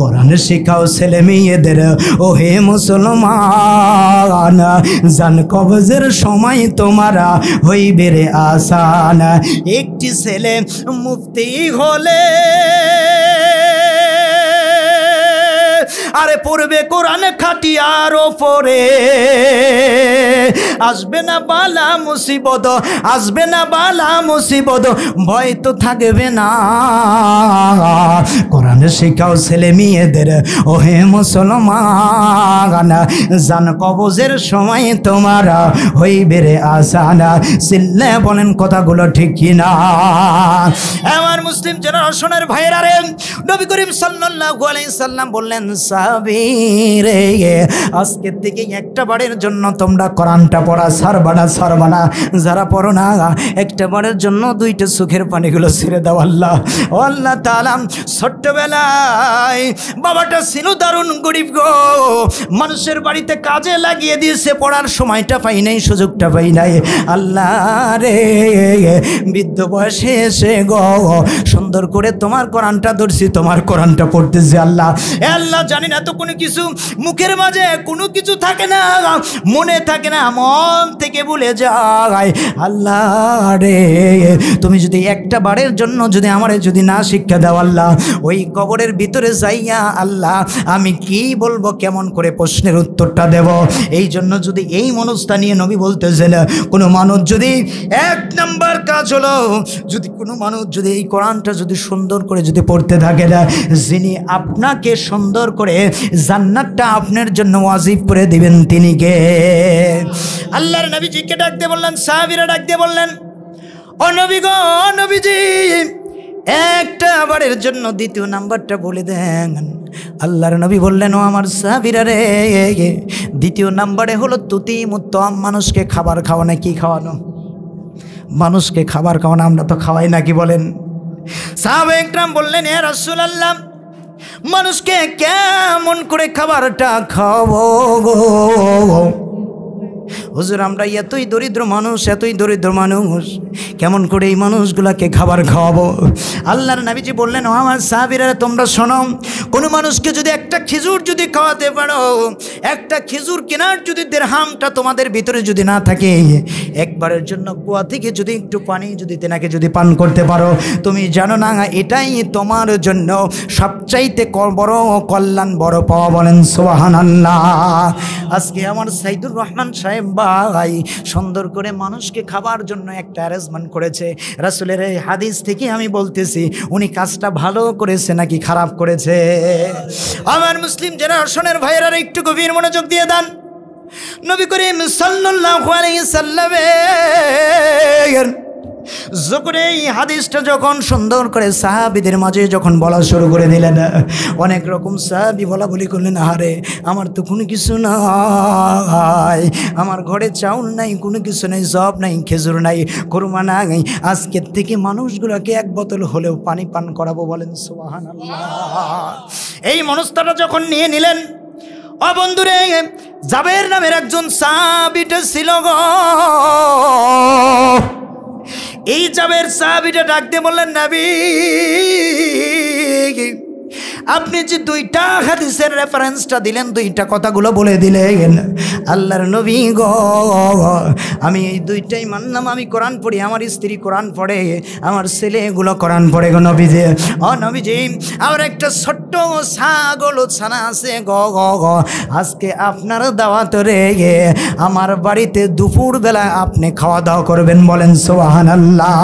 কোরআন শিখাও ছেলে মেয়েদের। ও হে মুসলমান, জান কবজের সময় তোমারা হইবে রে আসান। একটি ছেলে মুফতি হলে আরে পড়বে কোরআন খাটিয়ার ওপরে, আসবে না বালা মুসিবত, আসবে না বালা মুসিবত, ভয় তো থাকবে না। কোরআন শিখাও ছেলে মেয়েদের। ও হে মুসলমান, জান কবজের সময় তোমারা হইবে রে আসান। চিল্লে বলেন কথাগুলো ঠিক কিনা? আমার মুসলিম জেনারেশনের ভাইরা রে, নবী করিম সাল্লাল্লাহু আলাইহি সাল্লাম বললেন, সাবিরে আজকের থেকে একটা বারের জন্য তোমরা কোরআনটা পড়া ছাড়বানা, ছাড়বানা। যারা পড়ো না, একটা বারের জন্য দুইটা চোখের পানিগুলো ছেড়ে দাও। আল্লাহ ও আল্লাহ তাআলা, ছোট্টবেলায় বাবাটা ছিল দারুণ গরিব গো, মানুষের বাড়িতে কাজে লাগিয়ে দিয়েছে, পড়ার সময়টা পাই নাই, সুযোগটা পাই নাই। আল্লাহ রে, বৃদ্ধ বয়সে এসে গো সুন্দর করে তোমার কোরআনটা ধরছি, তোমার কোরআনটা পড়তেছি। আল্লাহ আল্লাহ জানি না তো কোনো কিছু মুখের মাঝে কোনো কিছু থাকে না, মনে থাকে না, মন থেকে ভুলে যায়। আল্লাহ রে, তুমি যদি একটা বারের জন্য যদি আমারে যদি না শিক্ষা দাও আল্লাহ, ওই কবরের ভিতরে যাইয়া আল্লাহ আমি কি বলবো, কেমন করে প্রশ্নের উত্তরটা দেব? এই জন্য যদি এই মনস্থা নিয়ে নবী বলতেছেন, কোনো মানুষ যদি এক নাম্বার কাজ হলো, যদি কোনো মানুষ যদি এই কোরআনটা যদি সুন্দর করে যদি পড়তে থাকে না, যিনি আপনাকে সুন্দর করে জান্নাতটা আপনার জন্য ওয়াজিব করে দিবেন তিনি কে? আল্লাহর নবীজিকে ডাক দিয়ে বললেন, সাহাবীরা ডাক দিয়ে বললেন, ও নবী গো, নবীজি একটা বারের জন্য দ্বিতীয় নাম্বারটা বলে দেন। আল্লাহর নবী বললেন, ও আমার সাহাবীরা রে, দ্বিতীয় নাম্বারে হলো তুতি মুত্তম, মানুষকে খাবার খাওয়ানো। কি খাওয়ানো? মানুষকে খাবার খাওয়ানো। আমরা তো খাওয়াই নাকি বলেন? সাহাবা একরাম বললেন, হে রাসূলুল্লাহ, মানুষকে কেমন করে খাবারটা খাওয়াবো? হুজুর, আমরা এতই দরিদ্র মানুষ, কেমন করে এই মানুষগুলাকে খাবার খাওয়াবো? আল্লাহর নবীজি বললেন, ও আমার সাহাবীরা, তোমরা শোনো, কোনো মানুষকে যদি একটা খেজুর যদি খাওয়াতে পারো, একটা খেজুর কেনার যদি দিরহামটা তোমাদের ভিতরে যদি না থাকে, একবারের জন্য কুয়া থেকে যদি একটু পানি যদি তেনাকে যদি পান করতে পারো, তুমি জানো না এটাই তোমার জন্য সবচাইতে বড় কল্যাণ, বড় পাওয়া। বলেন সুবহানাল্লাহ। আজকে আমার সাইদুর রহমান সাহেব ভাই সুন্দর করে মানুষকে খাবার জন্য একটা অ্যারেঞ্জমেন্ট করেছে। রাসূলের এই হাদিস থেকে আমি বলতেছি, উনি কাজটা ভালো করেছে নাকি খারাপ করেছে? আমার মুসলিম জেনারেশনের ভাইয়েরা একটু গভীর মনোযোগ দিয়ে দেন। নবী করিম সাল্লাল্লাহু আলাইহি সাল্লামের যখন এই হাদিসটা যখন সুন্দর করে সাহাবীদের মাঝে যখন বলা শুরু করে দিলেন, অনেক রকম সাহাবী বলা বলি করলেন, আরে আমার তো কোনো কিছু নাই, আমার ঘরে চাউল নাই, কোনো কিছু নেই, জব নাই, খেজুর নাই, কুরমা নাই, আজকের থেকে মানুষগুলোকে এক বোতল হলেও পানি পান করাবো। বলেন সুবহানাল্লাহ। এই মনস্তাটা যখন নিয়ে নিলেন, ও বন্ধুরে, জাবের নামের একজন সাহাবীটা ছিল গো। এই জাবের সাহাবীটা ডাক দিয়ে বললেন, নবী, আপনি যে দুইটা হাদিসের রেফারেন্সটা দিলেন, দুইটা কথাগুলো বলে দিলেন, আল্লাহর নবী গো, আমি এই দুইটাই মানলাম। আমি কোরআন পড়ি, আমার স্ত্রী কোরআন পড়ে, আমার ছেলেগুলো কোরআন পড়ে গো নবীজি। ও নবীজি, আমার একটা ছোট্ট ছাগল ছানা আছে গো গো গো, আজকে আপনার দাওয়াত রে আমার বাড়িতে দুপুরবেলা আপনি খাওয়া দাওয়া করবেন। বলেন সুবহানাল্লাহ।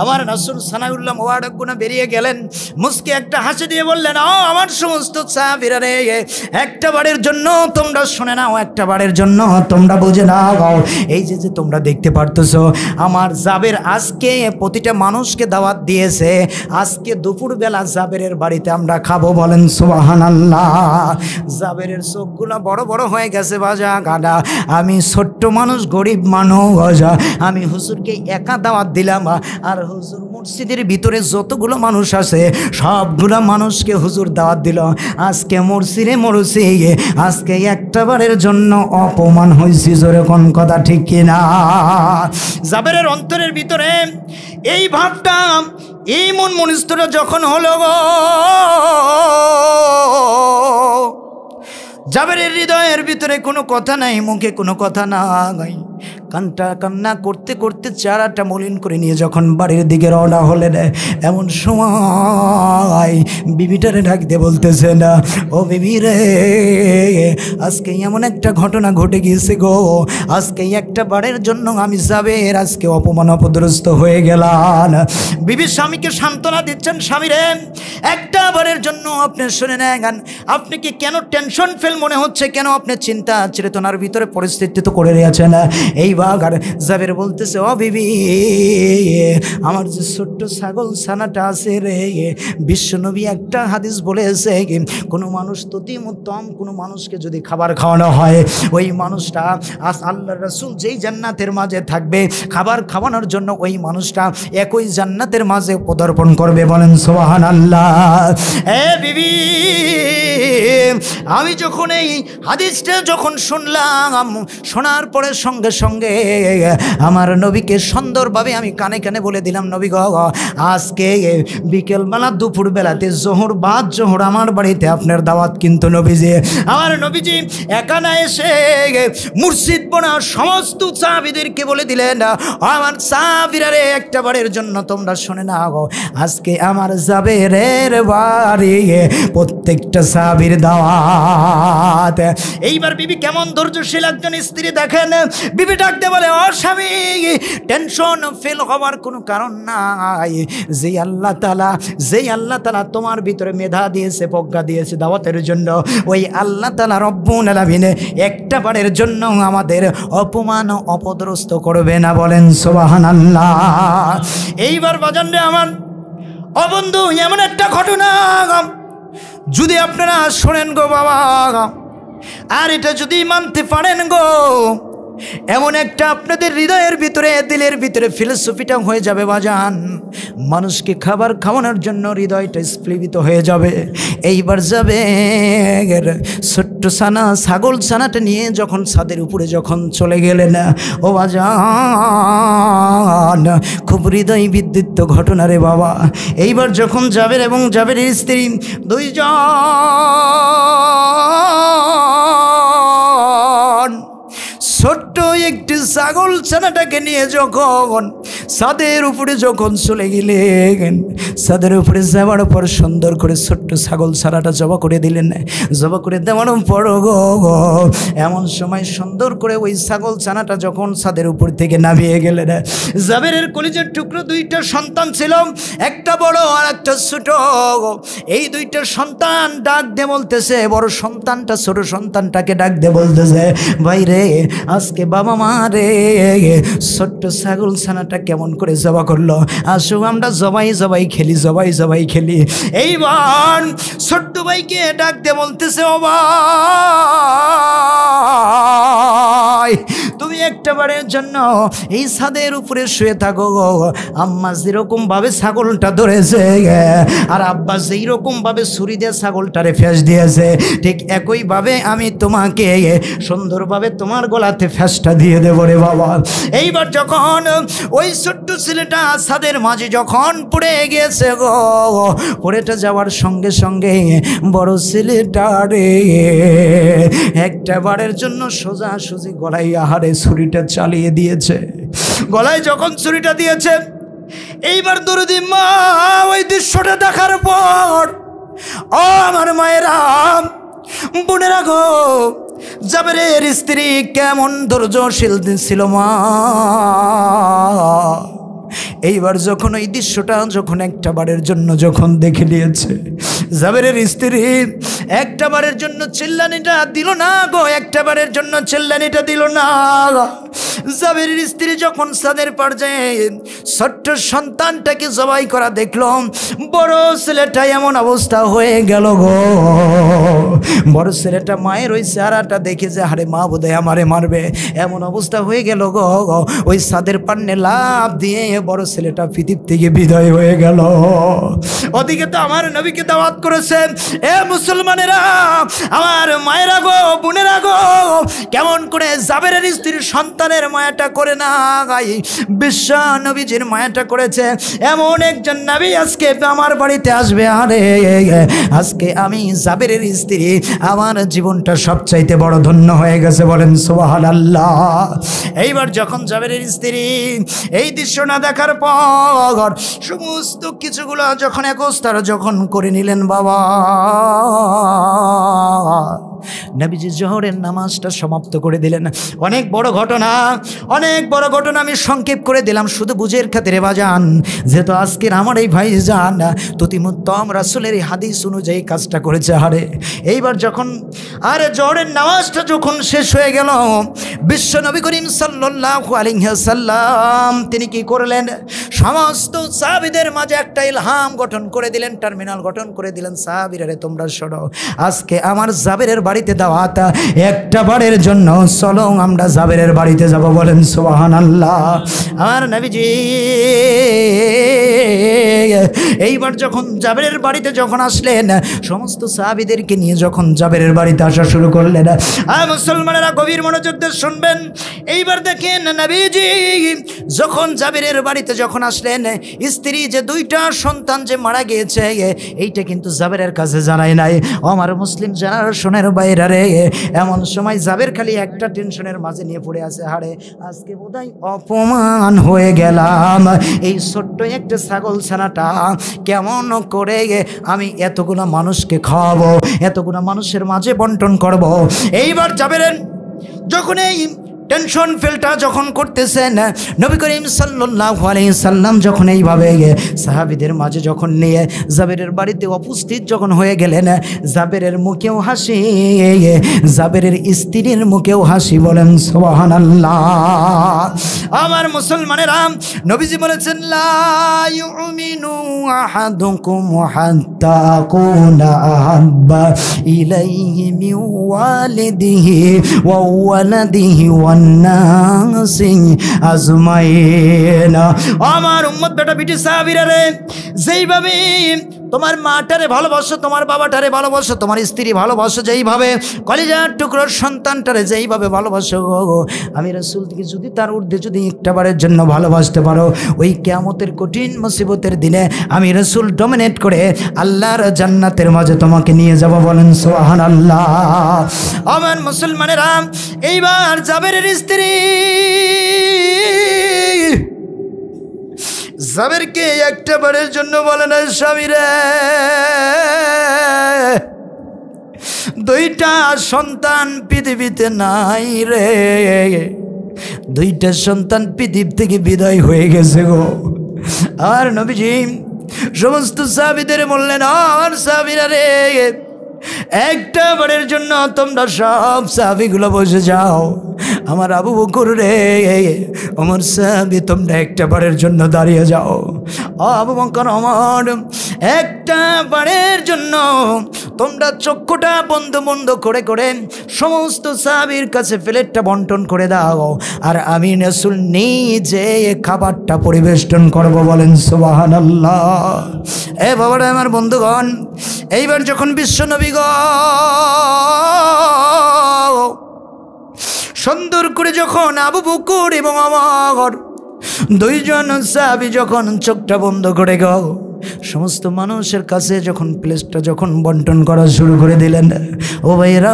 আমার রাসূল সানাউল্লাহ মোবারক গুনা বেরিয়ে গেলেন, মুস্কি একটা হাসি দিয়ে বললেন, ও আমার সমস্ত সাহাবীরা রে, একটা বারের জন্য তোমরা শুনে নাও, একটা বারের জন্য তোমরা বুঝে নাও। এই যে যে তোমরা দেখতে পারতেছো, আমার জাবের আজকে প্রতিটা মানুষকে দাওয়াত দিয়েছে, আজকে দুপুরবেলা জাবেরের বাড়িতে আমরা খাবো। বলেন সুবহানাল্লাহ। জাবেরের চোখগুলো বড় বড় হয়ে গেছে, বাজা গাডা, আমি ছোট্ট মানুষ, গরিব মানুষ, আমি হুজুরকে একা দাওয়াত দিলাম, আর হুজুর মসজিদের ভিতরে যতগুলো মানুষ আছে সবগুলো মানুষকে হুজুর দাওয়াত দিল। আজকে মরসিরে মরসি, আজকে একটা বারের জন্য অপমান হয়েছি। জোরে কোন কথা ঠিক কিনা? জাবেরের অন্তরের ভিতরে এই ভাবটা, এই মন মনস্থটা যখন হলো গো, জাবেরের হৃদয়ের ভিতরে কোনো কথা নাই, মুখে কোনো কথা নাই, কান্না করতে করতে চারাটা মলিন করে নিয়ে যখন বাড়ির দিকে রওনা হলেন, এমন সময় বিবিটারে ডাক দিয়ে বলতেছে, না ও বিবি রে, আজকে এমন একটা ঘটনা ঘটে গিয়েছে গো, আজকে একটা বারের জন্য আমি জাবের আজকে অপমান অপদস্থ হয়ে গেলাম। বিবি স্বামীকে সান্ত্বনা দিচ্ছেন, স্বামী রে, একটা বারের জন্য আপনি শুনে নেন, আপনি কি কেন টেনশন ফেল মনে হচ্ছে, কেন আপনি চিন্তা চেতনার ভিতরে পরিস্থিতি তো করে রয়েছেন? এই বাগার জাবের বলতেছে, ও বিবি, আমার যে ছোট্ট ছাগল ছানাটা আছে রে, বিশ্বনবী একটা হাদিস বলেছে, কোনো মানুষ ততিমুত্তম কোনো মানুষকে যদি খাবার খাওয়ানো হয়, ওই মানুষটা আল্লাহর রাসূল যেই জান্নাতের মাঝে থাকবে খাবার খাওয়ানোর জন্য, ওই মানুষটা একই জান্নাতের মাঝে পদার্পণ করবে। বলেন সুবহানাল্লাহ। এ বিবি, আমি যখন এই হাদিসটা যখন শুনলাম, শোনার পরে সঙ্গে সঙ্গে আমার নবীকে সুন্দরভাবে আমি কানে কানে বলে দিলাম, নবী গো, আজকে বিকেলবেলা দুপুরবেলাতে জোহর বাদ জোহর আমার বাড়িতে আপনার দাওয়াত কিন্তু নবীজি। আমার নবীজি একা না এসে মুর্শিদ বোনা সমস্ত সাহাবীদেরকে বলে দিলেন, আমার সাহাবীরা রে, একটা বারের জন্য তোমরা শুনে নাও, আজকে আমার জাবেরের বাড়ি প্রত্যেকটা সাহাবীর দাওয়াত। এইবার বিবি কেমন ধৈর্যশীল একজন স্ত্রী দেখেন, বিবি ডাক দিয়ে বলে, ও স্বামী, টেনশন ফিল হওয়ার কোনো কারণ নাই। যেই আল্লাহ তাআলা তোমার ভিতরে মেধা দিয়েছে, প্রজ্ঞা দিয়েছে দাওয়াতের জন্য, ওই আল্লাহ তাআলা রব্বুল আলামিন একটা বারের জন্য আমাদের অপমান অপদস্থ করবে না। বলেন সুবহানাল্লাহ। এইবার বাজান রে আমার, ও বন্ধু, এমন একটা ঘটনা যদি আপনারা শোনেন গো বাবা, আর এটা যদি মানতে পারেন গো, এমন একটা আপনাদের হৃদয়ের ভিতরে, দিলের ভিতরে ফিলোসফিটা হয়ে যাবে বাজান, মানুষকে খাবার খাওয়ানোর জন্য হৃদয়টা স্ফীত হয়ে যাবে। এইবার যাবে ছোট্ট ছানা, ছাগল ছানাটা নিয়ে যখন ছাদের উপরে যখন চলে গেলেন, ও বাজান, খুব হৃদয় বিদ্যুৎ ঘটনা রে বাবা। এইবার যখন জাবের এবং জাবেরের স্ত্রী দুইজন ছোট্ট একটি ছাগল ছানাটাকে নিয়ে যখন ছাদের উপরে যখন চলে গেলেন, ছাদের উপরে যাওয়ার পর সুন্দর করে ছোট্ট ছাগল ছানাটা জবা করে দিলেন। জবা করে দেওয়ার পর এমন সময় সুন্দর করে ওই ছাগল ছানাটা যখন ছাদের উপর থেকে নামিয়ে গেলেন, জাবেরের কলিজার টুকরো দুইটা সন্তান ছিল, একটা বড় আর একটা ছোট। এই দুইটা সন্তান ডাক দিয়ে বলতেছে, বড় সন্তানটা ছোট সন্তানটাকে ডাক দিয়ে বলতেছে, ভাই রে, আজকে বাবা মা রে ছোট্ট ছাগল ছানাটা কেমন করে জবা করলো, আসো আমরা জবাই খেলি। এইবার ছোট্ট ভাইকে ডাক দিয়ে বলতেছে, ও ভাই, তুমি একটা বারের জন্য এই ছাদের উপরে শুয়ে থাকো। আম্মা যেরকম ভাবে ছাগলটা ধরেছে আর আব্বা যেই রকম ভাবে ছুরি দিয়ে ছাগলটারে ফেঁস দিয়েছে, ঠিক একইভাবে আমি তোমাকে সুন্দরভাবে তোমার গলাতে ফেঁসটা দিয়ে দেবো রে বাবা। এইবার যখন ওই ছোট্ট ছেলেটা ছাদের মাঝে যখন পড়ে গেছে গো, পড়েটা যাওয়ার সঙ্গে সঙ্গে বড় ছেলেটা রে একটা বারের জন্য সোজাসুজি গলায় আহারে ছুরিটা চালিয়ে দিয়েছে। গলায় যখন ছুরিটা দিয়েছে, এইবার দরদি মা ওই দৃশ্যটা দেখার পর, ও আমার মায়েরা, বোনেরা গো, জাবেরের স্ত্রী কেমন ধৈর্যশীল ছিল মা। এইবার যখন ওই দৃশ্যটা যখন একটা বারের জন্য যখন দেখে নিয়েছে, জাবেরের স্ত্রী একটা বারের জন্য চিল্লানিটা দিল না গো, একটা বারের জন্য চিল্লানিটা দিল না। জাবেরের স্ত্রী যখন ছাদের পার যায় ছোট্ট সন্তানটাকে জবাই করা দেখল, বড় ছেলেটা এমন অবস্থা হয়ে গেল গো। বড় ছেলেটা মায়ের ওই চেহারাটা দেখে যে হারে মা বোধহয় আমারে মারবে, এমন অবস্থা হয়ে গেল গো। ওই ছাদের পান্নে লাফ দিয়ে বড় ছেলেটা পৃথিবী থেকে বিদায় হয়ে গেল। ওদিকে তো আমার নবীকে দাওয়াত করেছেন, এ মুসলমানেরা, আমার মায়েরা গো, বোনেরা গো, কেমন করে জাবেরের স্ত্রীর সন্তানের মায়াটা করে না গাই, বিশ্ব নবীজির মায়াটা করেছে। এমন একজন নবী আজকে আমার বাড়িতে আসবে, আরে আজকে আমি জাবেরের স্ত্রী, আমার জীবনটা সবচাইতে বড় ধন্য হয়ে গেছে। বলেন সুবহানাল্লাহ। এইবার যখন জাবেরের স্ত্রী এই দৃশ্য না দেখার পর সমস্ত কিছুগুলো যখন একস্তার যখন করে নিলেন বাবা, নবীজি জোহরের নামাজটা সমাপ্ত করে দিলেন। অনেক বড় ঘটনা আমি সংক্ষেপ করে দিলাম শুধু বুঝের খাতিরে বাজান, যেহেতু আজকের আমার এই ভাই যান ততিমুত্তম রাসূলের এই হাদিস অনুযায়ী কাজটা করেছে। হারে এইবার যখন জোহরের নামাজটা যখন শেষ হয়ে গেল, বিশ্ব নবী করিম সাল্লাল্লাহু আলাইহি ওয়াসাল্লাম তিনি কি করলেন, সমস্ত সাহাবীদের মাঝে একটা ইলহাম গঠন করে দিলেন, টার্মিনাল গঠন করে দিলেন। সাহাবীরা রে তোমরা শোনো, আজকে আমার জাবেরের বাড়িতে দাওয়াত, একটা বারের জন্য চলো আমরা জাবেরের বাড়িতে যাব। বলেন সুবহানাল্লাহ। আমার নবীজি এইবার যখন জাবেরের বাড়িতে যখন আসলেন, সমস্ত সাহাবীদেরকে নিয়ে যখন জাবেরের বাড়িতে আসা শুরু করলেন, মুসলমানেরা গভীর মনোযোগ দিয়ে শুনবেন। এইবার দেখেন নবীজি যখন জাবেরের বাড়িতে যখন আসলেন, স্ত্রী যে দুইটা সন্তান যে মারা গিয়েছে এইটা কিন্তু জাবেরের কাছে জানাই নাই। আমার মুসলিম জেনারেশনের বাইরে রে, এমন সময় জাবের খালি একটা টেনশনের মাঝে নিয়ে পড়ে আছে, হারে আজকে বোধহয় অপমান হয়ে গেলাম, এই ছোট্ট একটা ছাগল ছানাটা কেমন করে আমি এতগুলো মানুষকে খাওয়াবো, এতগুলো মানুষের মাঝে বন্টন করব। এইবার জাবেরের যখন এই টেনশন ফিলটা যখন করতেছেন, নবী করিম সাল্লাল্লাহু আলাইহি সাল্লাম যখন এইভাবে সাহাবীদের মাঝে যখন নিয়ে জাবেরের বাড়িতে উপস্থিত যখন হয়ে গেলেন, জাবেরের মুখেও হাসি, জাবেরের স্ত্রীর মুখেও হাসি, বলেন সুবহানাল্লাহ। আমার মুসলমানেরা, নবীজি বলেছেন লা ইউমিনু আহাদুকুম হাত্তা আকুনা আহাব্বা ইলাইহি মিন ওয়ালিদিহি ওয়া ওয়ালাদিহি ওয়ান নাসি আজমাইন। আমার উম্মত বেটা বিটি সাহাবীরা রে, যেইভাবে তোমার মাটারে ভালোবাসো, তোমার বাবাটারে ভালোবাসো, তোমার স্ত্রী ভালোবাসো, যেইভাবে কলিজার টুকরোর সন্তানটারে যেইভাবে ভালোবাসো, আমি রাসূল থেকে যদি তার ঊর্ধ্বে যদি একটাবারের জন্য ভালোবাসতে পারো, ওই কিয়ামতের কঠিন মুসিবতের দিনে আমি রাসূল ডমিনেট করে আল্লাহর জান্নাতের মাঝে তোমাকে নিয়ে যাব, বলেন সুবহানাল্লাহ। আমার মুসলমানেরা, এইবার জাবেরের স্ত্রী জাবেরকে একটা বারের জন্য বলে না, স্বামী রে, দুইটা সন্তান পৃথিবীতে নাই রে, দুইটা সন্তান পৃথিবী থেকে বিদায় হয়ে গেছে গো। আর নবীজি সমস্ত সাহাবীদের বললেন, আর সাহাবীরা রে, একটা বারের জন্য তোমরা সব সাহাবীগুলো বসে যাও। আমার আবু বকর রে, ওমর সাহাবী, তোমরা একটা বারের জন্য দাঁড়িয়ে যাও। আবু বকর, ওমর, একটা বারের জন্য তোমরা চক্ষুটা বন্ধ বন্ধ করে করে সমস্ত সাহাবীর কাছে প্লেটটা বন্টন করে দাও, আর আমি রাসূল নিজে খাবারটা পরিবেশন করব, বলেন সুবহানাল্লাহ। এ বাবারা, আমার বন্ধুগণ, এইবার যখন বিশ্ব নবী সুন্দর করে যখন আবু বকর এবং ওমর দুইজন সাহাবী যখন চোখটা বন্ধ করে গো, সমস্ত মানুষের কাছে যখন প্লেটটা যখন বন্টন করা শুরু করে দিলেন, ও ভাইরা,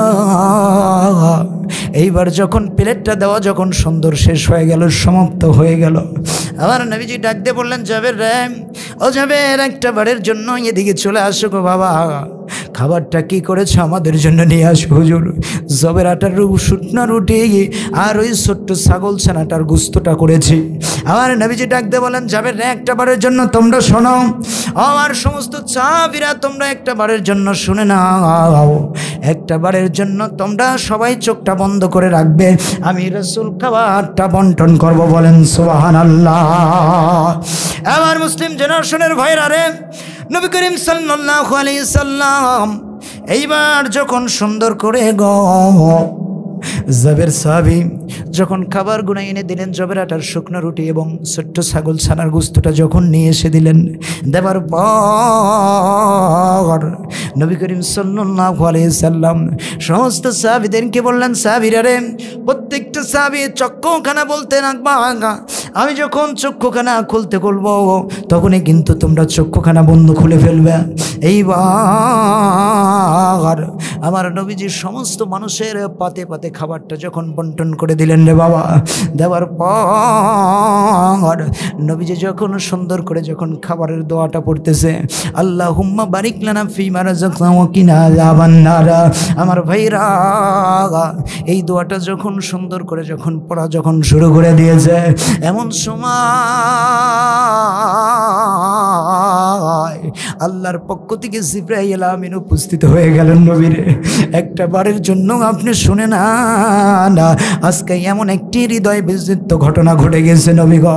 এইবার যখন প্লেটটা দেওয়া যখন সুন্দর শেষ হয়ে গেল, সমাপ্ত হয়ে গেল, আমার নবীজি ডাক দিয়ে বললেন, জাবের রে, ও জাবের, একটা বারের জন্য এদিকে চলে আসো গো বাবা, খাবারটা কি করেছে আমাদের জন্য নিয়ে আসো হুজুর। জবের আটার শুকনা রুটি আর ওই ছোট্ট ছাগল ছানাটার গুস্তটা করেছি। আমার নবীজি ডাক দিয়ে বলেন, জাবের রে, একটা বারের জন্য তোমরা শোনো, আমার সমস্ত সাহাবীরা তোমরা একটা বারের জন্য শুনে নাও, একটা বারের জন্য তোমরা সবাই চোখটা বন্ধ করে রাখবে, আমি রাসূল খাবারটা বন্টন করব, বলেন সুবহানাল্লাহ। আমার মুসলিম জেনারেশনের ভাইরা রে, নবী করিম সাল্লাল্লাহু আলাইহি সাল্লাম এইবার যখন সুন্দর করে জাবের সাহাবী যখন খাবার গুনা এনে দিলেন, জবের আটার শুকনো রুটি এবং ছোট্ট ছাগল ছানার গোস্তটা যখন নিয়ে এসে দিলেন, দেবার পর নবী করিম সাল্লাল্লাহু আলাইহি সাল্লাম সমস্ত সাহাবীদেরকে বললেন, সাহাবীরা রে, প্রত্যেকটা সাহাবী চক্ষুখানা বলতে রাখবা, আমি যখন চক্ষুখানা খুলতে বলবো তখনই কিন্তু তোমরা চক্ষুখানা বন্ধ খুলে ফেলবে। এইবার আমার নবীজি সমস্ত মানুষের পাতে পাতে খাবারটা যখন বন্টন করে দিলেন রে বাবা, দেওয়ার পর নবীজি যখন সুন্দর করে যখন খাবারের দোয়াটা পড়তেছে, আল্লাহুম্মা বারিক লানা ফিমা রাযাকনা ওয়া কিনা আযাবান নার, আমার ভাইরা, এই দোয়াটা যখন সুন্দর করে যখন পড়া যখন শুরু করে দিয়েছে, এমন সময় আল্লাহর পক্ষ থেকে জিবরাইল আমিন উপস্থিত হয়ে গেলেন। নবীরে, একটা বারের জন্য আপনি শুনে না, আজকে এমন একটি হৃদয় বিচিত্র ঘটনা ঘটে গেছে নবী গো।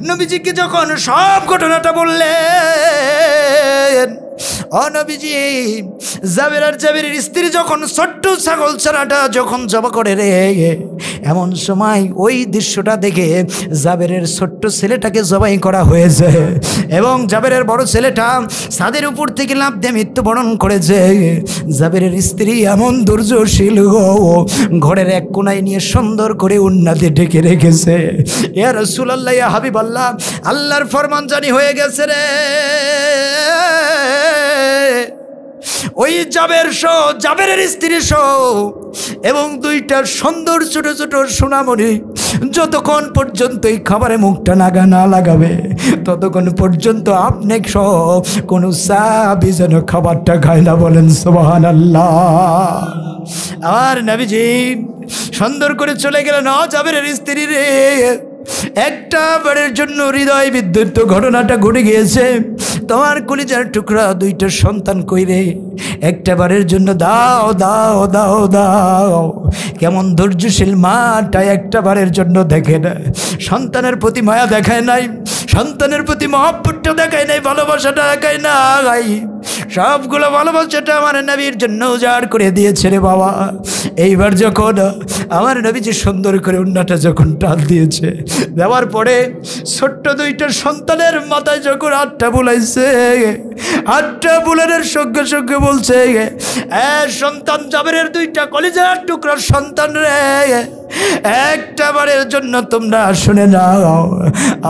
নবীজিকে যখন সব ঘটনাটা বললেন, নবীজি জাবের আর জাবেরের স্ত্রী যখন ছোট্ট ছাগল ছানাটা যখন জবা করে রে, এমন সময় ওই দৃশ্যটা দেখে জাবেরের ছোট্ট ছেলেটাকে জবাই করা হয়েছে এবং জাবেরের বড় ছেলেটা ছাদের উপর থেকে লাফ দিয়ে মৃত্যুবরণ করেছে। জাবেরের স্ত্রী এমন ধৈর্যশীল গো, ঘরের এক কোনায় নিয়ে সুন্দর করে উন্নতি ঢেকে রেখেছে। ইয়া রাসূলুল্লাহ, ইয়া হাবিবাল্লাহ, আল্লাহর ফরমান জারি হয়ে গেছে রে। ওই জাবেরের স্ত্রী এবং দুইটা সুন্দর ছোট ছোট সোনামণি যতক্ষণ পর্যন্ত এই খাবারে মুখটা না লাগাবে, ততক্ষণ পর্যন্ত আপনি কোনো সাহাবী যেন খাবারটা খায় না, বলেন সুবহানাল্লাহ। আর নবীজি সুন্দর করে চলে গেলেন। জাবেরের স্ত্রী রে, একটা বারের জন্য হৃদয় বিদ্যুৎ ঘটনাটা ঘটে গিয়েছে। তোমার কলিজার টুকরা দুইটা সন্তান কই রে? একটা বারের জন্য দাও দাও দাও দাও। কেমন ধৈর্যশীল মাটা একটা বারের জন্য দেখে না, সন্তানের প্রতি মায়া দেখায় নাই, সন্তানের প্রতি মহব্বতটা দেখায় নাই, ভালোবাসাটা দেখায় নাই। সবগুলো ভালোবাসাটা আমার নবীর জন্য উজাড় করে দিয়েছে রে বাবা। এইবার যখন আমার নবী যে সুন্দর করে উন্নাটা যখন টান দিয়েছে, দেওয়ার পরে ছোট্ট দুইটা সন্তানের মাথায় যখন হাতটা বুলাইছে, হাতটা বুলানোর সঙ্গে সঙ্গে বলছে, সন্তান জাবেরের দুইটা কলিজার টুকরার সন্তান রে, একটা বারের জন্য তোমরা শুনে নাও,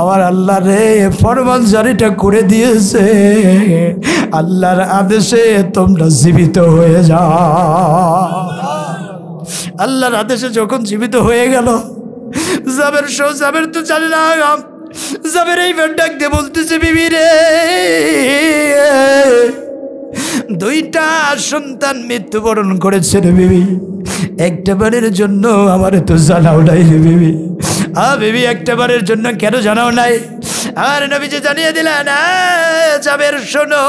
আমার আল্লাহ রে ফরমান জারিটা করে দিয়েছে, আল্লাহর আদেশে তোমরা জীবিত হয়ে যাও। আল্লাহর আদেশে যখন জীবিত হয়ে গেল, জাবের তো জানে না, জাবের এইবার ডাক দিয়ে বলতেছে, বিবি রে, দুইটা সন্তান মৃত্যুবরণ করেছে রে বিবি, একটা বারের জন্য আমার তো জানাও নাই রে বিবি। বিবি একটা বারের জন্য কেন জানাও নাই? আর নবী যে জানিয়ে দিলেন, জাবের শোনো,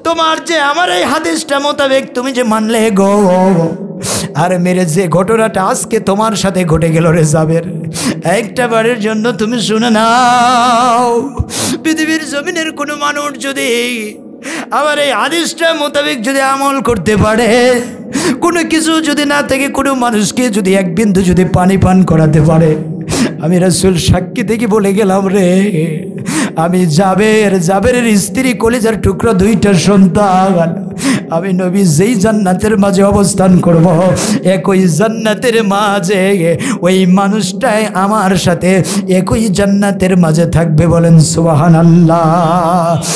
তোমার যে আমার এই হাদিসটা মোতাবেক তুমি যে মানলে গো, আর মেরে যে ঘটনাটা আজকে তোমার সাথে ঘটে গেল রে জাবের, একটা বারের জন্য তুমি শুনে নাও, পৃথিবীর জমিনের কোনো মানুষ যদি আমার এই হাদিসটা মোতাবেক যদি আমল করতে পারে, কোনো কিছু যদি না থেকে কোনো মানুষকে যদি এক বিন্দু যদি পানি পান করাতে পারে, আমি রাসূল সাক্ষী থেকে বলে গেলাম রে, আমি জাবেরের স্ত্রী কলিজার টুকরা দুইটা সন্তান, আমি নবী যেই জান্নাতের মাঝে অবস্থান করব, একই জান্নাতের মাঝে ওই মানুষটাই আমার সাথে একই জান্নাতের মাঝে থাকবে। বলেন সুবহানাল্লাহ।